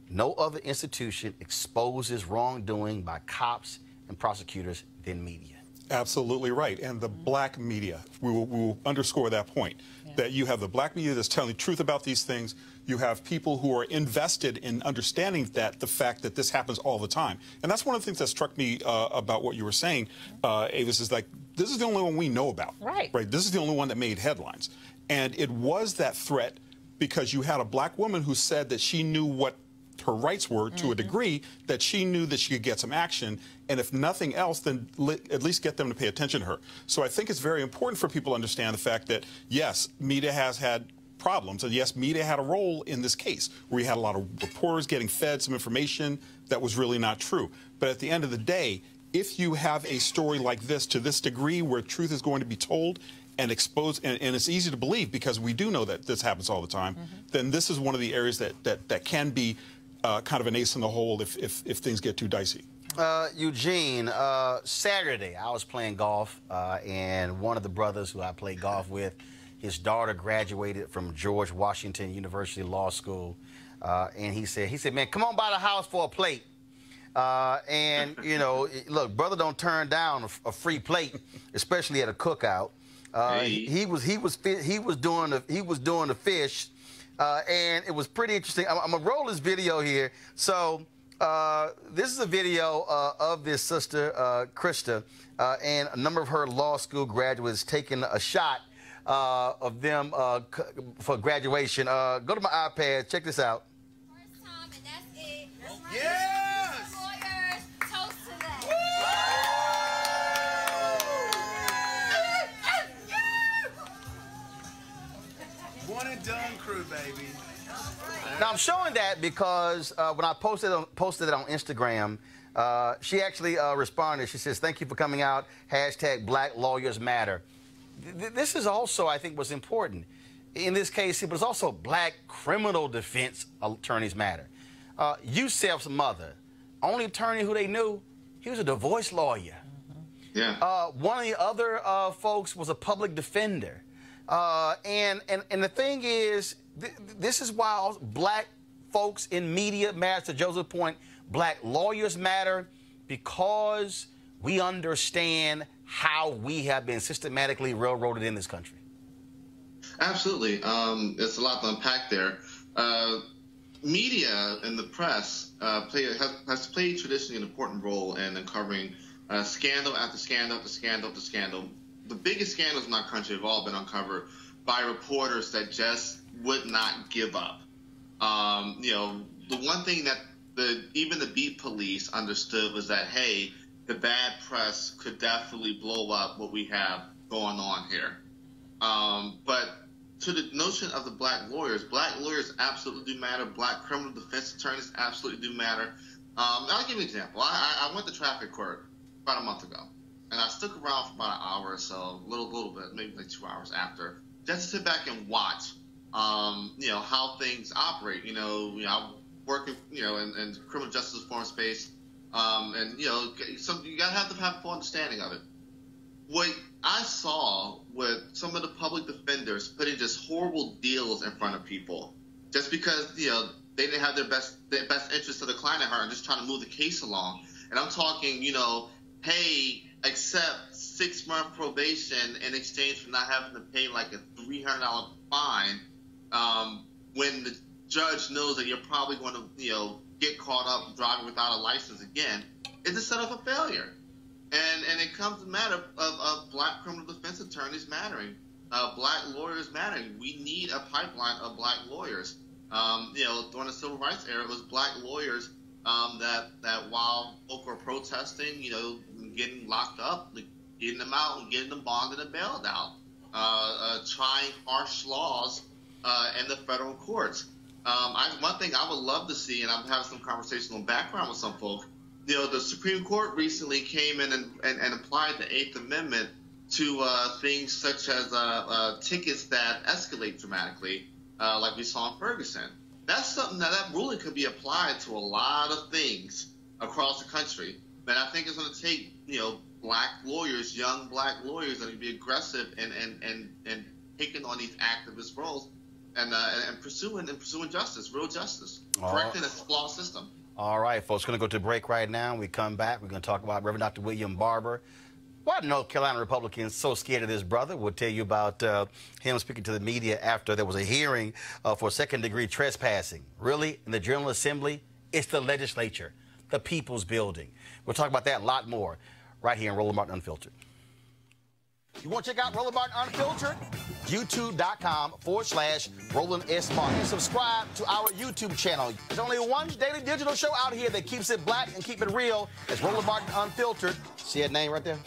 no other institution exposes wrongdoing by cops and prosecutors than media. Absolutely right. And the black media, we will underscore that point, that you have the black media that's telling the truth about these things. You have people who are invested in understanding the fact that this happens all the time. And that's one of the things that struck me about what you were saying, Avis, is like, this is the only one we know about. Right. This is the only one that made headlines. And it was that threat because you had a black woman who said that she knew what her rights were to a degree, that she knew that she could get some action, and if nothing else, then at least get them to pay attention to her. So I think it's very important for people to understand the fact that, yes, media has had problems. And yes, media had a role in this case, where you had a lot of reporters getting fed some information that was really not true. But at the end of the day, if you have a story like this to this degree where truth is going to be told and exposed, and it's easy to believe because we do know that this happens all the time, then this is one of the areas that can be kind of an ace in the hole if things get too dicey. Eugene, Saturday I was playing golf, and one of the brothers who I played golf with, his daughter graduated from George Washington University Law School, and he said, man, come on by the house for a plate. And you know, look, brother don't turn down a free plate, especially at a cookout. He was doing the fish, and it was pretty interesting. I'm gonna roll this video here. So this is a video of this sister, Krista, and a number of her law school graduates taking a shot of them for graduation. Go to my iPad. Check this out. First time, and that's it. Yes! Lawyers, toast to that. One and done crew, baby. Now I'm showing that because when I posted it on Instagram, she actually responded. She says, "Thank you for coming out. # Black Lawyers Matter." This is also, I think, what's important in this case. It was also Black criminal defense attorneys matter. Yusef's mother, only attorney who they knew, he was a divorce lawyer. Yeah. One of the other folks was a public defender. And the thing is, this is why Black folks in media matter. To Joseph's point, Black lawyers matter because we understand how we have been systematically railroaded in this country. Absolutely. There's a lot to unpack there. Media and the press has played traditionally an important role in uncovering scandal after scandal after scandal after scandal. The biggest scandals in our country have all been uncovered by reporters that just would not give up. You know, the one thing that even the beat police understood was that, hey, the bad press could definitely blow up what we have going on here. But to the notion of the Black lawyers absolutely do matter. Black criminal defense attorneys absolutely do matter. I'll give you an example. I went to traffic court about a month ago, and I stuck around for about an hour or so, a little bit, maybe like 2 hours after, just to sit back and watch, you know, how things operate. You know, I'm working, you know, in criminal justice reform space, and you know, you gotta have to have a full understanding of it. What I saw with some of the public defenders putting just horrible deals in front of people, just because, you know, they didn't have their best interest of the client at heart and just trying to move the case along. And I'm talking, you know, hey, accept 6-month probation in exchange for not having to pay like a $300 fine, when the judge knows that you're probably going to, you know, get caught up driving without a license again. It's a setup for failure. And it comes to the matter of Black criminal defense attorneys mattering, Black lawyers mattering. We need a pipeline of Black lawyers. You know, during the civil rights era, it was Black lawyers that while folk were protesting, you know, getting locked up, getting them out and getting them bonded and bailed out, trying harsh laws in the federal courts. One thing I would love to see, and I'm having some conversational background with some folk, you know, the Supreme Court recently came in and applied the 8th Amendment to things such as tickets that escalate dramatically, like we saw in Ferguson. That's something that ruling could be applied to a lot of things across the country. But I think it's going to take, you know, Black lawyers, young Black lawyers, that would be aggressive and taking on these activist roles and pursuing justice, real justice, correcting a flawed system. All right, folks, going to go to break right now. We come back. We're going to talk about Reverend Dr. William Barber. Why North Carolina Republicans so scared of this brother? We'll tell you about him speaking to the media after there was a hearing for second-degree trespassing. Really, in the General Assembly, it's the legislature, the people's building. We'll talk about that a lot more right here in Roland Martin Unfiltered. You want to check out Roland Martin Unfiltered? YouTube.com/Roland S. Martin. And subscribe to our YouTube channel. There's only one daily digital show out here that keeps it black and keep it real. It's Roland Martin Unfiltered. See that name right there?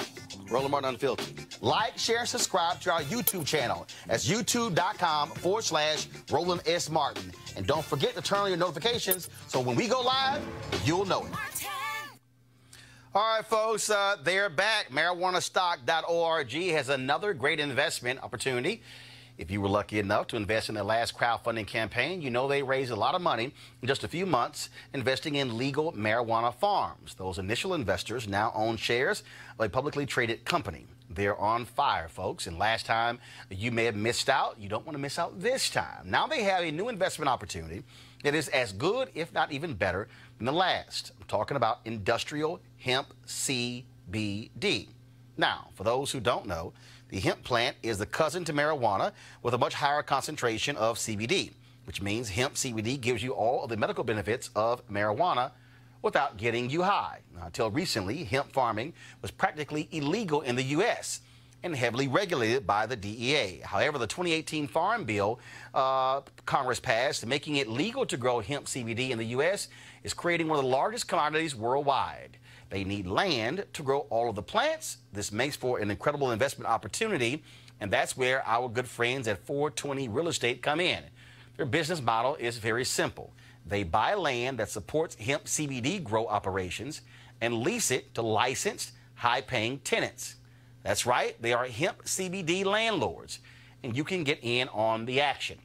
Roland Martin Unfiltered. Like, share, and subscribe to our YouTube channel. That's youtube.com/Roland S. Martin. And don't forget to turn on your notifications so when we go live, you'll know it. All right, folks, they're back. MarijuanaStock.org has another great investment opportunity. If you were lucky enough to invest in their last crowdfunding campaign, you know they raised a lot of money in just a few months investing in legal marijuana farms. Those initial investors now own shares of a publicly traded company. They're on fire, folks, and last time you may have missed out. You don't want to miss out this time. Now they have a new investment opportunity that is as good, if not even better, than the last. I'm talking about industrial hemp CBD. Now, for those who don't know, the hemp plant is the cousin to marijuana with a much higher concentration of CBD, which means hemp CBD gives you all of the medical benefits of marijuana without getting you high. Now, until recently, hemp farming was practically illegal in the U.S. and heavily regulated by the DEA. However, the 2018 Farm Bill Congress passed, making it legal to grow hemp CBD in the U.S., is creating one of the largest commodities worldwide. They need land to grow all of the plants. This makes for an incredible investment opportunity, and that's where our good friends at 420 Real Estate come in. Their business model is very simple. They buy land that supports hemp CBD grow operations and lease it to licensed, high-paying tenants. That's right, they are hemp CBD landlords, and you can get in on the action.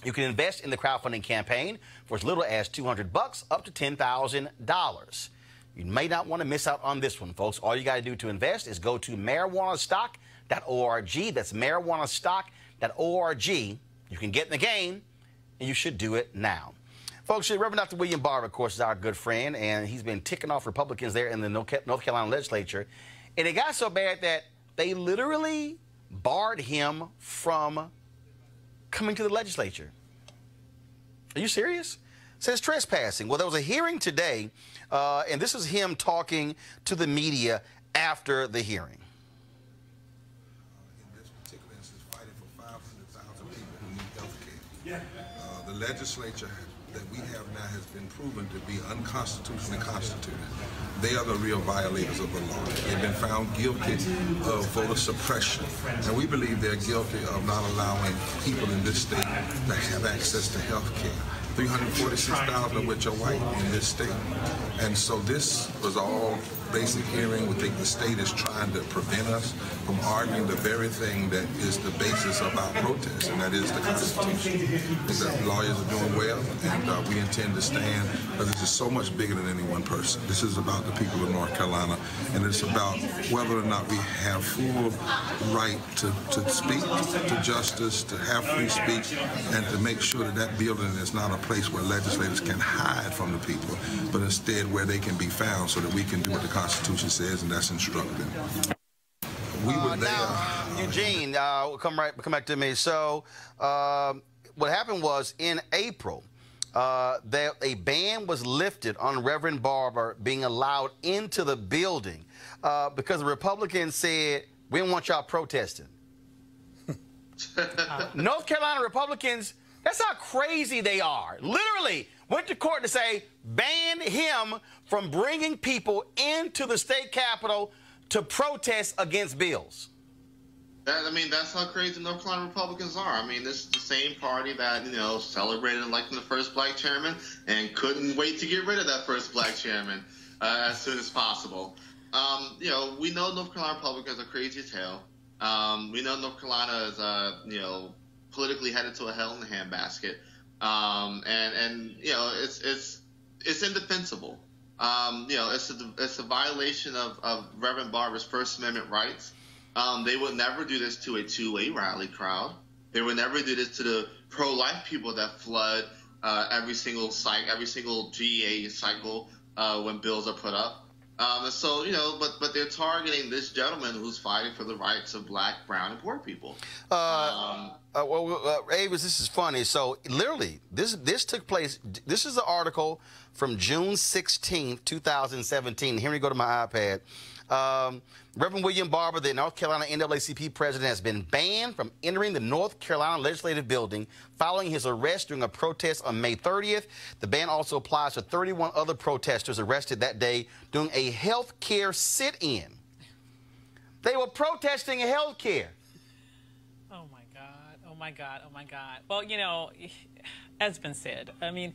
You can invest in the crowdfunding campaign for as little as $200 up to $10,000. You may not want to miss out on this one, folks. All you got to do to invest is go to marijuanastock.org. That's marijuanastock.org. You can get in the game, and you should do it now. Folks, Reverend Dr. William Barber, of course, is our good friend, and he's been ticking off Republicans there in the North Carolina legislature. And it got so bad that they literally barred him from coming to the legislature. Are you serious? Says trespassing. Well, there was a hearing today, and this is him talking to the media after the hearing. In this particular instance, fighting for 500,000 people who need health care. The legislature that we have now has been proven to be unconstitutionally constituted. They are the real violators of the law. They've been found guilty of voter suppression, and we believe they're guilty of not allowing people in this state to have access to health care. 346,000 of which are white in this state. And so this was all basic hearing. We think the state is trying to prevent us from arguing the very thing that is the basis of our protest, and that is the Constitution. The lawyers are doing well, and we intend to stand, because this is so much bigger than any one person. This is about the people of North Carolina, and it's about whether or not we have full right to speak, to justice, to have free speech, and to make sure that that building is not a place where legislators can hide from the people, but instead where they can be found so that we can do what the Constitution says, and that's instructive. We were there. Now, Eugene, come back to me. So what happened was in April, that a ban was lifted on Reverend Barber being allowed into the building because the Republicans said, we don't want y'all protesting. North Carolina Republicans, that's how crazy they are. Literally went to court to say, ban him from bringing people into the state capitol to protest against bills. I mean, that's how crazy North Carolina Republicans are. I mean, this is the same party that, you know, celebrated electing the first black chairman and couldn't wait to get rid of that first black chairman as soon as possible. You know, we know North Carolina Republicans are crazy as hell. We know North Carolina is, you know, politically headed to a hell in a handbasket. And you know, it's indefensible. You know, it's a violation of Reverend Barber's First Amendment rights. They would never do this to a two-way rally crowd. They would never do this to the pro-life people that flood every single GA cycle when bills are put up. And so, you know, but they're targeting this gentleman who's fighting for the rights of black, brown, and poor people. Avis, this is funny. So, literally, this took place. This is an article from June 16th, 2017. Here we go to my iPad. Reverend William Barber, the North Carolina NAACP president, has been banned from entering the North Carolina Legislative Building following his arrest during a protest on May 30th. The ban also applies to 31 other protesters arrested that day during a health care sit-in. They were protesting health care. Oh, my God. Oh, my God. Oh, my God. Well, you know, as been said, I mean,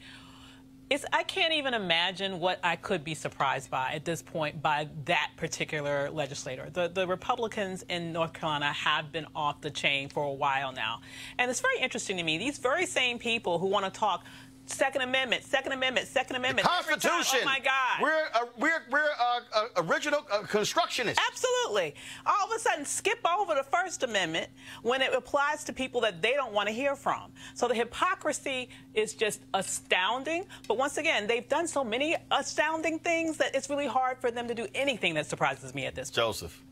I can't even imagine what I could be surprised by at this point by that particular legislator. The Republicans in North Carolina have been off the chain for a while now. And it's very interesting to me, these very same people who want to talk Second Amendment, Second Amendment, Second Amendment. The Constitution. Oh, my God. We're original constructionists. Absolutely. All of a sudden, skip over the First Amendment when it applies to people that they don't want to hear from. So the hypocrisy is just astounding. But once again, they've done so many astounding things that it's really hard for them to do anything that surprises me at this point. Joseph.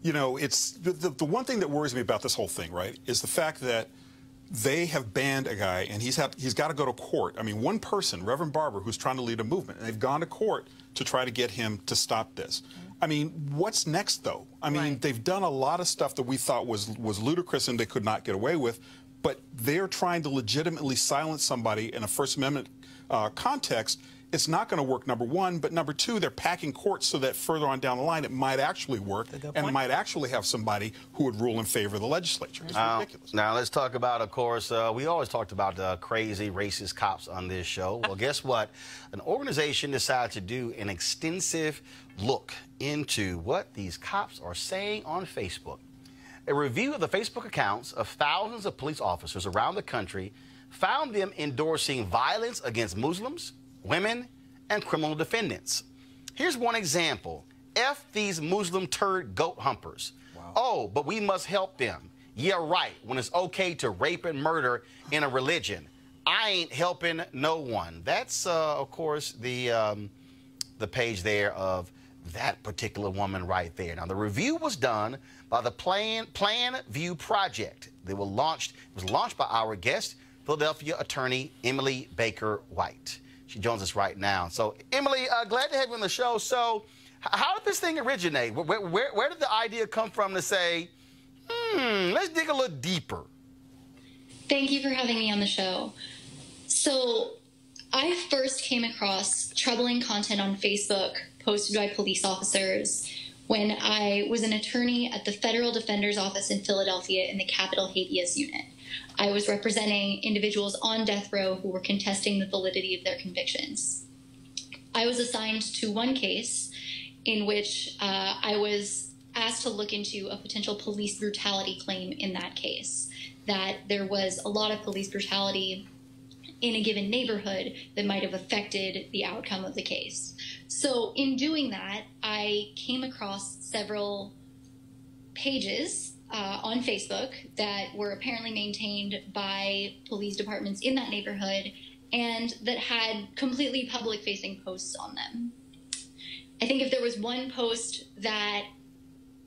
You know, it's the one thing that worries me about this whole thing, right, is the fact that they have banned a guy, and he's got to go to court. I mean, one person, Reverend Barber, who's trying to lead a movement, and they've gone to court to try to get him to stop this. I mean, what's next, though? I mean, they've done a lot of stuff that we thought was ludicrous and they could not get away with, but they're trying to legitimately silence somebody in a First Amendment context. It's not going to work, number one, but number two, they're packing courts so that further on down the line it might actually work and might actually have somebody who would rule in favor of the legislature. It's ridiculous. Now, let's talk about, of course, we always talked about crazy racist cops on this show. Well, guess what? An organization decided to do an extensive look into what these cops are saying on Facebook. A review of the Facebook accounts of thousands of police officers around the country found them endorsing violence against Muslims, women, and criminal defendants. Here's one example. F these Muslim turd goat humpers. Wow. Oh, but we must help them. Yeah, right, when it's okay to rape and murder in a religion. I ain't helping no one. That's, of course, the page there of that particular woman right there. Now, the review was done by the Plan View Project. It was launched by our guest, Philadelphia attorney Emily Baker White. She joins us right now. So, Emily, glad to have you on the show. So, how did this thing originate? Where did the idea come from to say, let's dig a little deeper? Thank you for having me on the show. So, I first came across troubling content on Facebook posted by police officers when I was an attorney at the Federal Defender's Office in Philadelphia in the Capital Habeas Unit. I was representing individuals on death row who were contesting the validity of their convictions. I was assigned to one case in which I was asked to look into a potential police brutality claim in that case, that there was a lot of police brutality in a given neighborhood that might have affected the outcome of the case. So in doing that, I came across several pages on Facebook that were apparently maintained by police departments in that neighborhood and that had completely public-facing posts on them. I think if there was one post that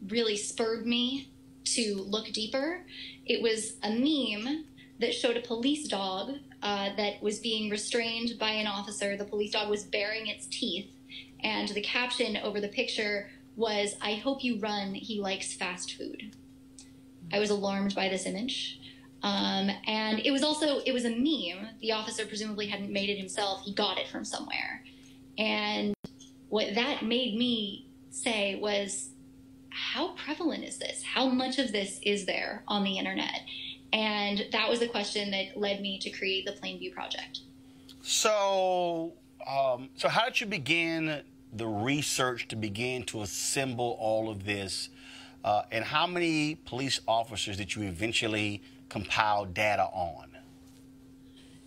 really spurred me to look deeper, it was a meme that showed a police dog that was being restrained by an officer. The police dog was baring its teeth, and the caption over the picture was, "I hope you run, he likes fast food." I was alarmed by this image. And it was a meme. The officer presumably hadn't made it himself. He got it from somewhere. And what that made me say was, how prevalent is this? How much of this is there on the internet? And that was the question that led me to create the Plainview Project. So how did you begin the research to begin to assemble all of this? And how many police officers did you eventually compile data on?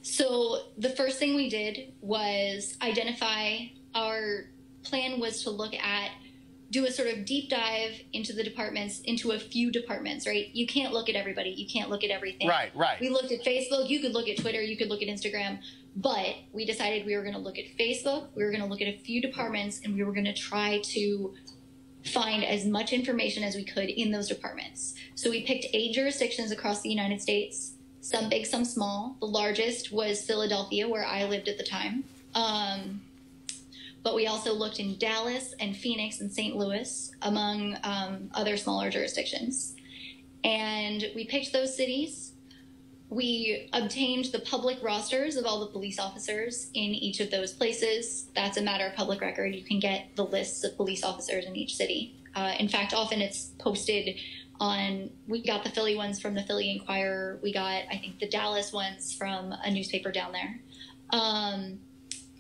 So the first thing we did was identify. Our plan was to do a sort of deep dive into the departments, into a few departments, right? You can't look at everybody. You can't look at everything. Right. We looked at Facebook. You could look at Twitter. You could look at Instagram. But we decided we were going to look at Facebook. We were going to look at a few departments, and we were going to try to find as much information as we could in those departments. So we picked 8 jurisdictions across the United States, some big, some small. The largest was Philadelphia, where I lived at the time. But we also looked in Dallas and Phoenix and St. Louis, among other smaller jurisdictions. And we picked those cities. We obtained the public rosters of all the police officers in each of those places. That's a matter of public record. You can get the lists of police officers in each city. In fact, often it's posted on, we got the Philly ones from the Philly Inquirer. We got, I think, the Dallas ones from a newspaper down there.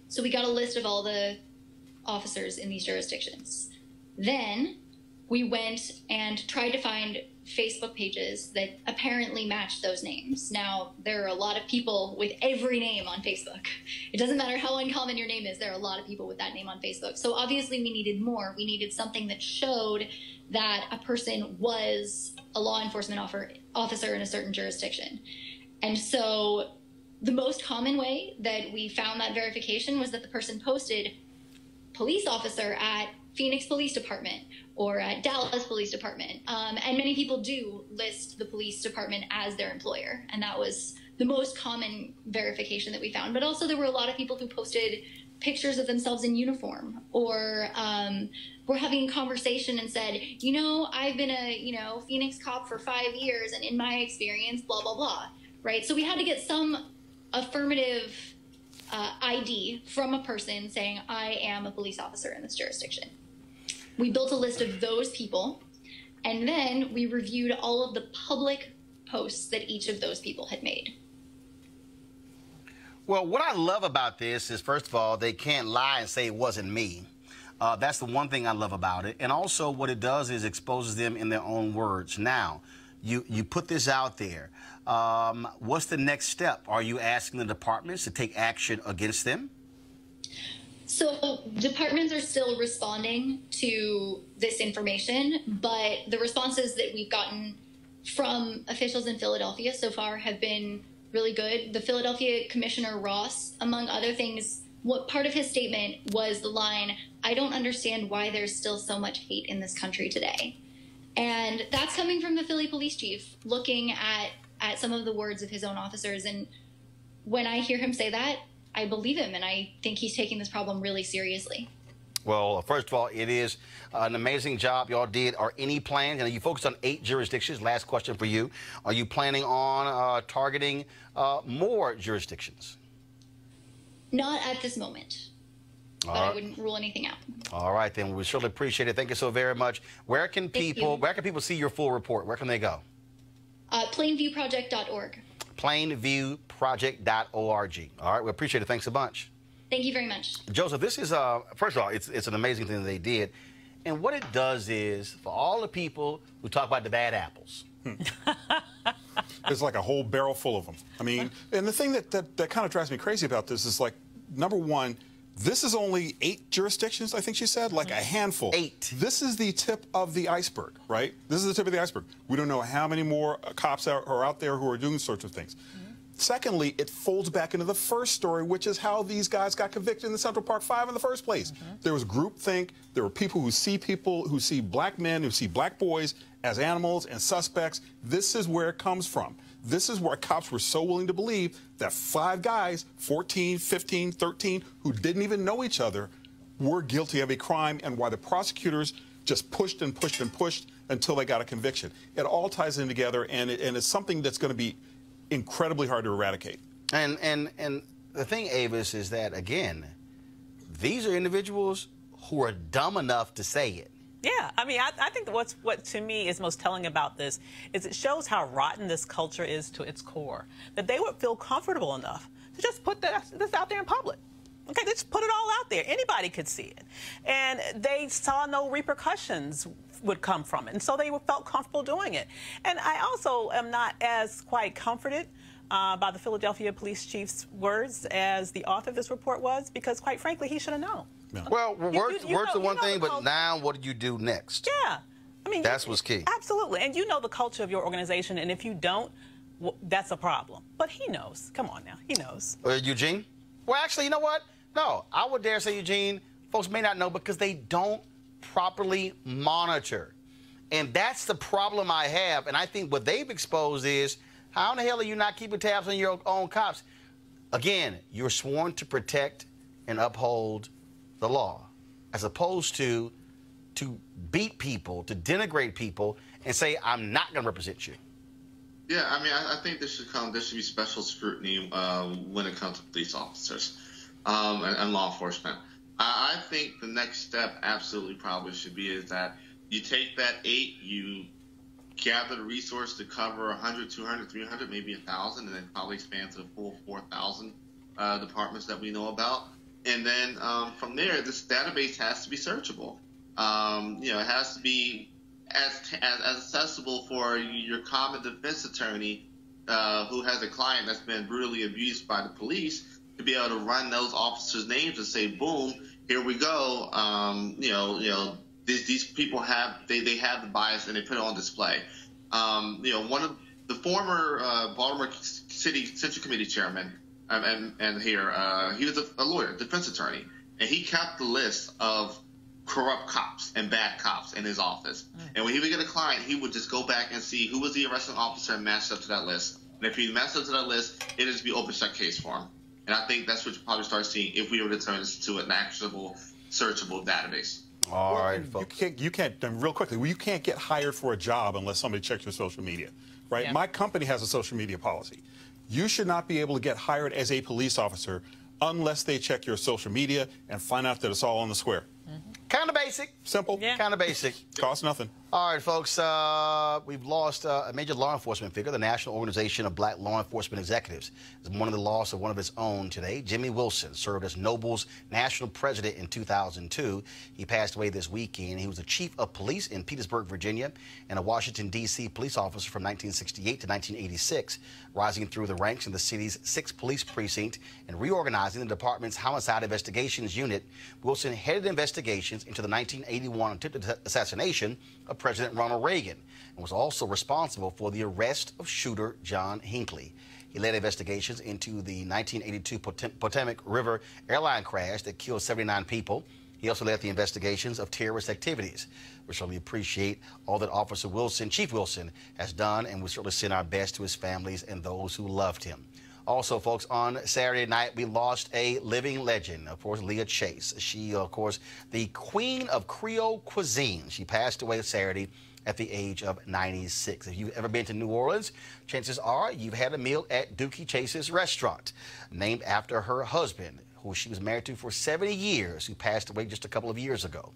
So we got a list of all the officers in these jurisdictions. Then we went and tried to find Facebook pages that apparently matched those names. Now, there are a lot of people with every name on Facebook. It doesn't matter how uncommon your name is, there are a lot of people with that name on Facebook. So obviously we needed more. We needed something that showed that a person was a law enforcement officer in a certain jurisdiction. And so the most common way that we found that verification was that the person posted police officer at Phoenix Police Department or at Dallas Police Department. And many people do list the police department as their employer. And that was the most common verification that we found. But also there were a lot of people who posted pictures of themselves in uniform or were having a conversation and said, you know, I've been a, Phoenix cop for 5 years and in my experience, blah, blah, blah, right? So we had to get some affirmative ID from a person saying, I am a police officer in this jurisdiction. We built a list of those people, and then we reviewed all of the public posts that each of those people had made. Well, what I love about this is, first of all, they can't lie and say it wasn't me. That's the one thing I love about it. And also what it does is exposes them in their own words. Now, you put this out there. What's the next step? Are you asking the departments to take action against them? So departments are still responding to this information, but the responses that we've gotten from officials in Philadelphia so far have been really good. The Philadelphia Commissioner Ross, among other things, what part of his statement was the line, I don't understand why there's still so much hate in this country today. And that's coming from the Philly police chief, looking at some of the words of his own officers. And when I hear him say that, I believe him, and I think he's taking this problem really seriously. Well, first of all, it is an amazing job y'all did. Are any plans, and you focused on 8 jurisdictions, last question for you, are you planning on targeting more jurisdictions? Not at this moment, but I wouldn't rule anything out. All right, then we surely appreciate it. Thank you so very much. Where can people see your full report? Where can they go? Plainviewproject.org. Plainviewproject.org. All right, we appreciate it. Thanks a bunch. Thank you very much. Joseph, this is, first of all, it's an amazing thing that they did. And what it does is, for all the people who talk about the bad apples. There's like a whole barrel full of them. I mean, and the thing that kind of drives me crazy about this is, like, number one, this is only 8 jurisdictions, I think she said, like a handful. 8. This is the tip of the iceberg, right? This is the tip of the iceberg. We don't know how many more cops are out there who are doing sorts of things. Secondly, it folds back into the first story, which is how these guys got convicted in the Central Park 5 in the first place. There was groupthink. There were people who see black men, who see black boys as animals and suspects. This is where it comes from. This is where cops were so willing to believe that 5 guys, 14, 15, 13, who didn't even know each other, were guilty of a crime, and why the prosecutors just pushed and pushed and pushed until they got a conviction. It all ties in together, and it's something that's going to be incredibly hard to eradicate. And the thing, Avis, is that, again, these are individuals who are dumb enough to say it. Yeah, I mean, I think what to me is most telling about this is it shows how rotten this culture is to its core, that they would feel comfortable enough to just put this out there in public. Okay, just put it all out there. Anybody could see it. And they saw no repercussions would come from it, and so they felt comfortable doing it. And I also am not as quite comforted by the Philadelphia police chief's words as the author of this report was, because quite frankly, he should have known. No. Well, words are one thing, but now what do you do next? Yeah. I mean, that's what's key. Absolutely. And you know the culture of your organization, and if you don't, well, that's a problem. But he knows. Come on now. He knows. Eugene? Well, actually, you know what? No, I would dare say, Eugene, folks may not know because they don't properly monitor. And that's the problem I have. And I think what they've exposed is, how in the hell are you not keeping tabs on your own cops? Again, you're sworn to protect and uphold the law, as opposed to beat people, to denigrate people, and say, I'm not going to represent you. Yeah, I mean, I think there should be special scrutiny when it comes to police officers and law enforcement. I think the next step absolutely probably should be is that you take that 8, you gather the resource to cover 100, 200, 300, maybe 1,000, and then probably expand to the full 4,000 departments that we know about. And then from there, this database has to be searchable. It has to be as accessible for your common defense attorney who has a client that's been brutally abused by the police to be able to run those officers' names and say, boom, here we go. These people have they have the bias and they put it on display. One of the former Baltimore City Central Committee chairman he was a lawyer, defense attorney, and he kept the list of corrupt cops and bad cops in his office. And when he would get a client, he would just go back and see who was the arresting officer and match up to that list. And if he matched up to that list, it would just be open shut case for him. And I think that's what you'll probably start seeing if we were to turn this to an actionable, searchable database. All right, folks. You can't, real quickly, you can't get hired for a job unless somebody checks your social media, right? Yeah. My company has a social media policy. You should not be able to get hired as a police officer unless they check your social media and find out that it's all on the square. Kind of basic. Simple. Yeah. Kind of basic. Costs nothing. All right, folks. We've lost a major law enforcement figure. The National Organization of Black Law Enforcement Executives is mourning the loss of one of its own today. Jimmy Wilson served as Noble's national president in 2002. He passed away this weekend. He was the chief of police in Petersburg, Virginia, and a Washington, D.C. police officer from 1968 to 1986, rising through the ranks in the city's 6th police precinct and reorganizing the department's homicide investigations unit. Wilson headed investigations into the 1981 attempted assassination of President Ronald Reagan and was also responsible for the arrest of shooter John Hinckley. He led investigations into the 1982 Potomac River airline crash that killed 79 people. He also led the investigations of terrorist activities. We certainly appreciate all that Officer Wilson, Chief Wilson, has done, and we certainly send our best to his families and those who loved him. Also, folks, on Saturday night, we lost a living legend, of course, Leah Chase. She, of course, the queen of Creole cuisine. She passed away Saturday at the age of 96. If you've ever been to New Orleans, chances are you've had a meal at Dookie Chase's restaurant, named after her husband, who she was married to for 70 years, who passed away just a couple of years ago.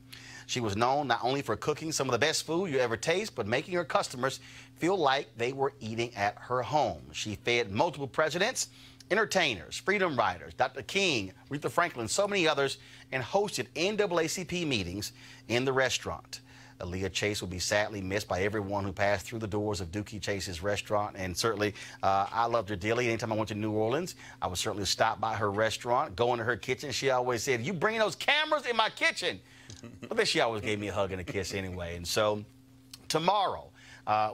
She was known not only for cooking some of the best food you ever taste, but making her customers feel like they were eating at her home. She fed multiple presidents, entertainers, freedom riders, Dr. King, Aretha Franklin, so many others, and hosted NAACP meetings in the restaurant. Leah Chase will be sadly missed by everyone who passed through the doors of Dookie Chase's restaurant, and certainly I loved her dearly. Anytime I went to New Orleans, I would certainly stop by her restaurant, go into her kitchen. She always said, "You bring those cameras in my kitchen." But then she always gave me a hug and a kiss anyway. And so tomorrow,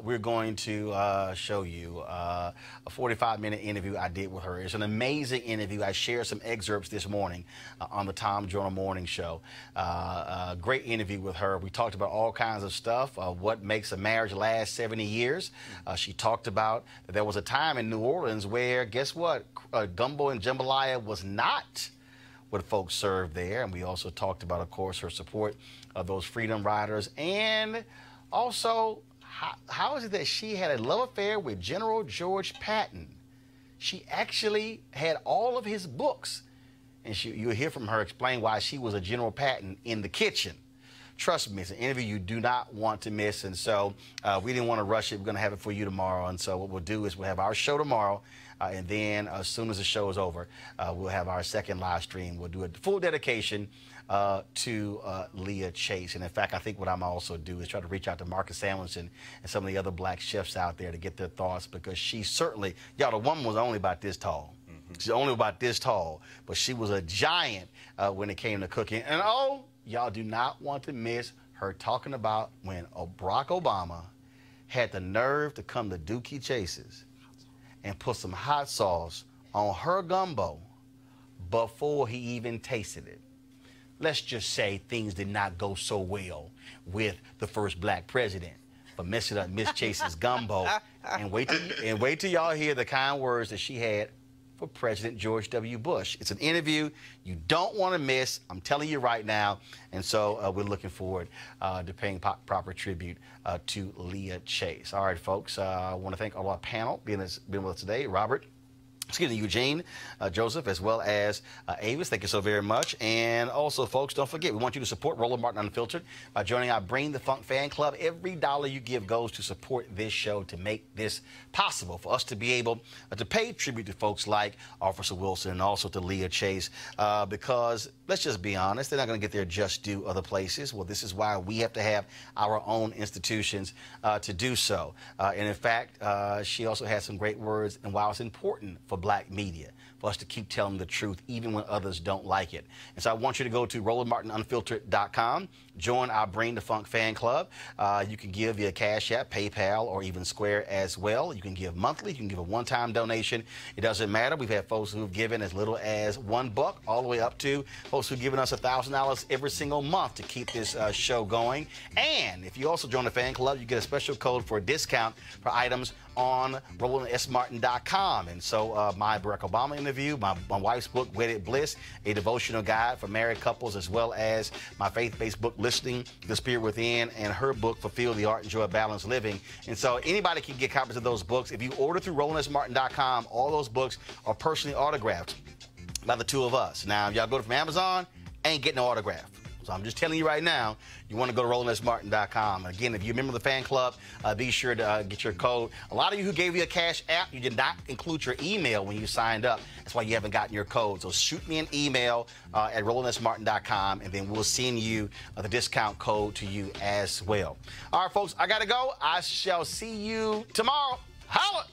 we're going to show you a 45-minute interview I did with her. It's an amazing interview. I shared some excerpts this morning on the Tom Joyner Morning Show. Great interview with her. We talked about all kinds of stuff, what makes a marriage last 70 years. She talked about that there was a time in New Orleans where, guess what, gumbo and jambalaya was not what folks served there. And we also talked about, of course, her support of those freedom riders, and also how is it that she had a love affair with General George Patton? She actually had all of his books, and you'll hear from her explain why she was a General Patton in the kitchen. Trust me, it's an interview you do not want to miss, and so we didn't want to rush it. We're going to have it for you tomorrow, and so what we'll do is we'll have our show tomorrow, and then as soon as the show is over, we'll have our second live stream. We'll do a full dedication to Leah Chase. And in fact, I think what I'm also do is try to reach out to Marcus Samuelson and some of the other black chefs out there to get their thoughts, because she certainly, y'all, the woman was only about this tall. She's only about this tall, but she was a giant when it came to cooking. And oh, y'all do not want to miss her talking about when Barack Obama had the nerve to come to Dookie Chase's and put some hot sauce on her gumbo before he even tasted it. Let's just say things did not go so well with the first black president for messing up Miss Chase's gumbo. And wait till y'all hear the kind words that she had for President George W. Bush. It's an interview you don't want to miss. I'm telling you right now. And so we're looking forward to paying proper tribute to Leah Chase. All right, folks, I want to thank all our panel being with us today. Robert. Excuse me, Eugene, Joseph, as well as Avis. Thank you so very much. And also, folks, don't forget, we want you to support Roland Martin Unfiltered by joining our Bring the Funk fan club. Every dollar you give goes to support this show to make this possible for us to be able to pay tribute to folks like Officer Wilson and also to Leah Chase because, let's just be honest, they're not going to get their just due other places. Well, this is why we have to have our own institutions to do so. And in fact, she also had some great words and why it's important for Black media, for us to keep telling the truth even when others don't like it. And so I want you to go to RolandMartinUnfiltered.com, join our Bring the Funk fan club. You can give via Cash App, PayPal, or even Square as well. You can give monthly. You can give a one-time donation. It doesn't matter. We've had folks who've given as little as $1 all the way up to folks who've given us $1,000 every single month to keep this show going. And if you also join the fan club, you get a special code for a discount for items on RolandSMartin.com. And so my Barack Obama interview, my wife's book, Wedded Bliss, a devotional guide for married couples, as well as my faith-based book, Listening to the Spirit Within, and her book, Fulfill the Art and Joy of Balanced Living. And so anybody can get copies of those books. If you order through RolandSMartin.com, all those books are personally autographed by the two of us. Now, if y'all go from Amazon, ain't getting no autograph. So I'm just telling you right now, you want to go to RolandSMartin.com. Again, if you're a member of the fan club, be sure to get your code. A lot of you who gave you a Cash App, you did not include your email when you signed up. That's why you haven't gotten your code. So shoot me an email at RolandSMartin.com, and then we'll send you the discount code to you as well. All right, folks, I got to go. I shall see you tomorrow. Holla!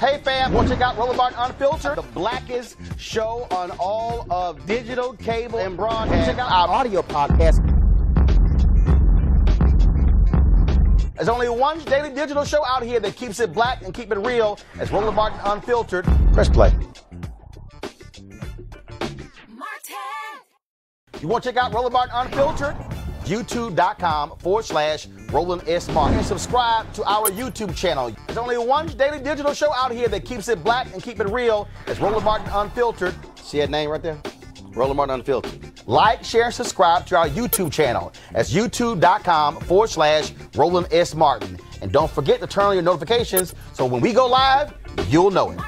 Hey fam, want to check out Roland Martin Unfiltered, the blackest show on all of digital, cable, and broadcast. Check out our audio podcast. There's only one daily digital show out here that keeps it black and keep it real. It's Roland Martin Unfiltered. Press play. You want to check out Roland Martin Unfiltered? YouTube.com/Roland S. Martin. And subscribe to our YouTube channel. There's only one daily digital show out here that keeps it black and keep it real. It's Roland Martin Unfiltered. See that name right there? Roland Martin Unfiltered. Like, share, and subscribe to our YouTube channel. That's YouTube.com/Roland S. Martin. And don't forget to turn on your notifications so when we go live, you'll know it.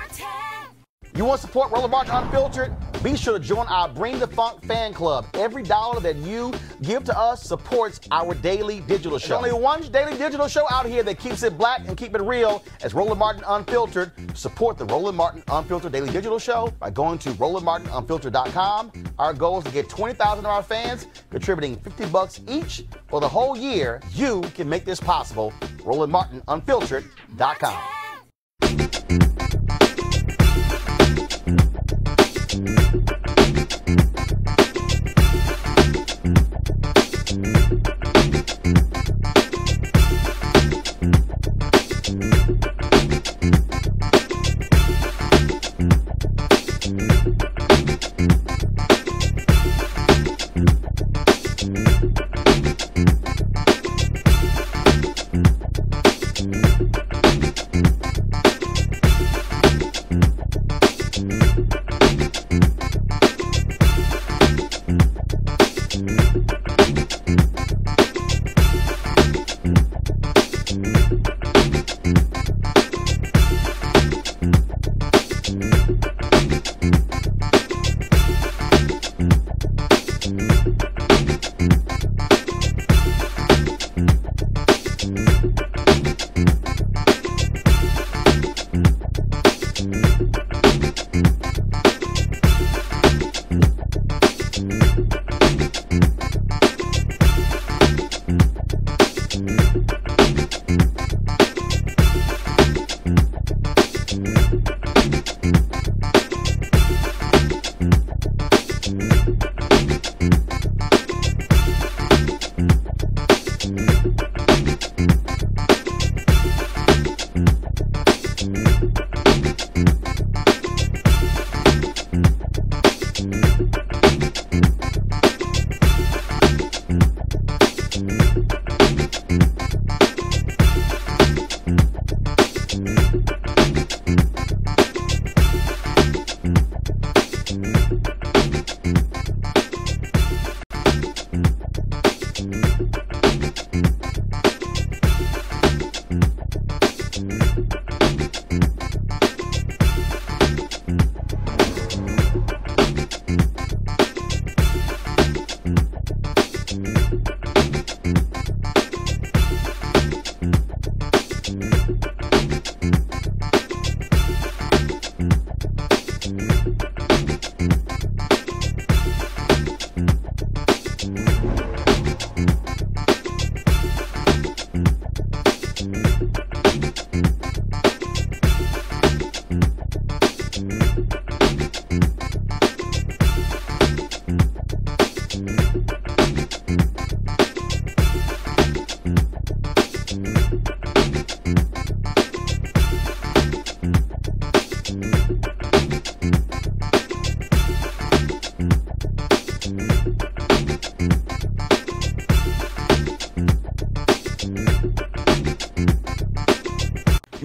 You want to support Roland Martin Unfiltered? Be sure to join our Bring the Funk fan club. Every dollar that you give to us supports our daily digital show. There's only one daily digital show out here that keeps it black and keep it real. It's Roland Martin Unfiltered. Support the Roland Martin Unfiltered daily digital show by going to RolandMartinUnfiltered.com. Our goal is to get 20,000 of our fans contributing $50 each for the whole year. You can make this possible. RolandMartinUnfiltered.com.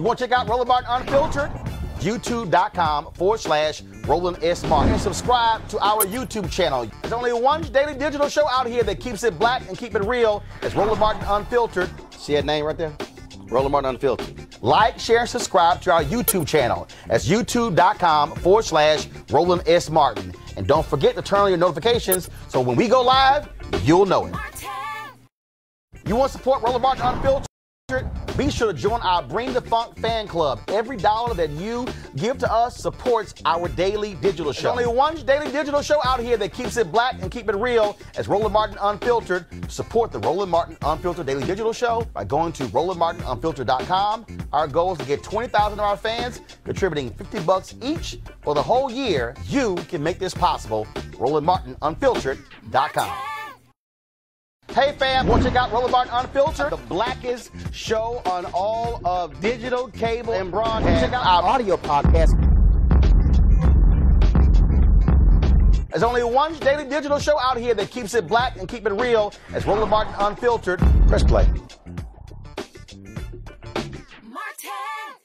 You want to check out Roland Martin Unfiltered? YouTube.com/Roland S. Martin. And subscribe to our YouTube channel. There's only one daily digital show out here that keeps it black and keep it real. It's Roland Martin Unfiltered. See that name right there? Roland Martin Unfiltered. Like, share, and subscribe to our YouTube channel. That's YouTube.com/Roland S. Martin. And don't forget to turn on your notifications so when we go live, you'll know it. You want to support Roland Martin Unfiltered? Be sure to join our Bring the Funk fan club. Every dollar that you give to us supports our daily digital show. There's only one daily digital show out here that keeps it black and keep it real. It's Roland Martin Unfiltered. Support the Roland Martin Unfiltered daily digital show by going to RolandMartinUnfiltered.com. Our goal is to get 20,000 of our fans contributing $50 each for the whole year. You can make this possible. RolandMartinUnfiltered.com. Hey fam, want to check out Roland Martin Unfiltered? The blackest show on all of digital, cable, and broadcast. Check out our audio podcast. There's only one daily digital show out here that keeps it black and keep it real. It's Roland Martin Unfiltered. Press play. Martin.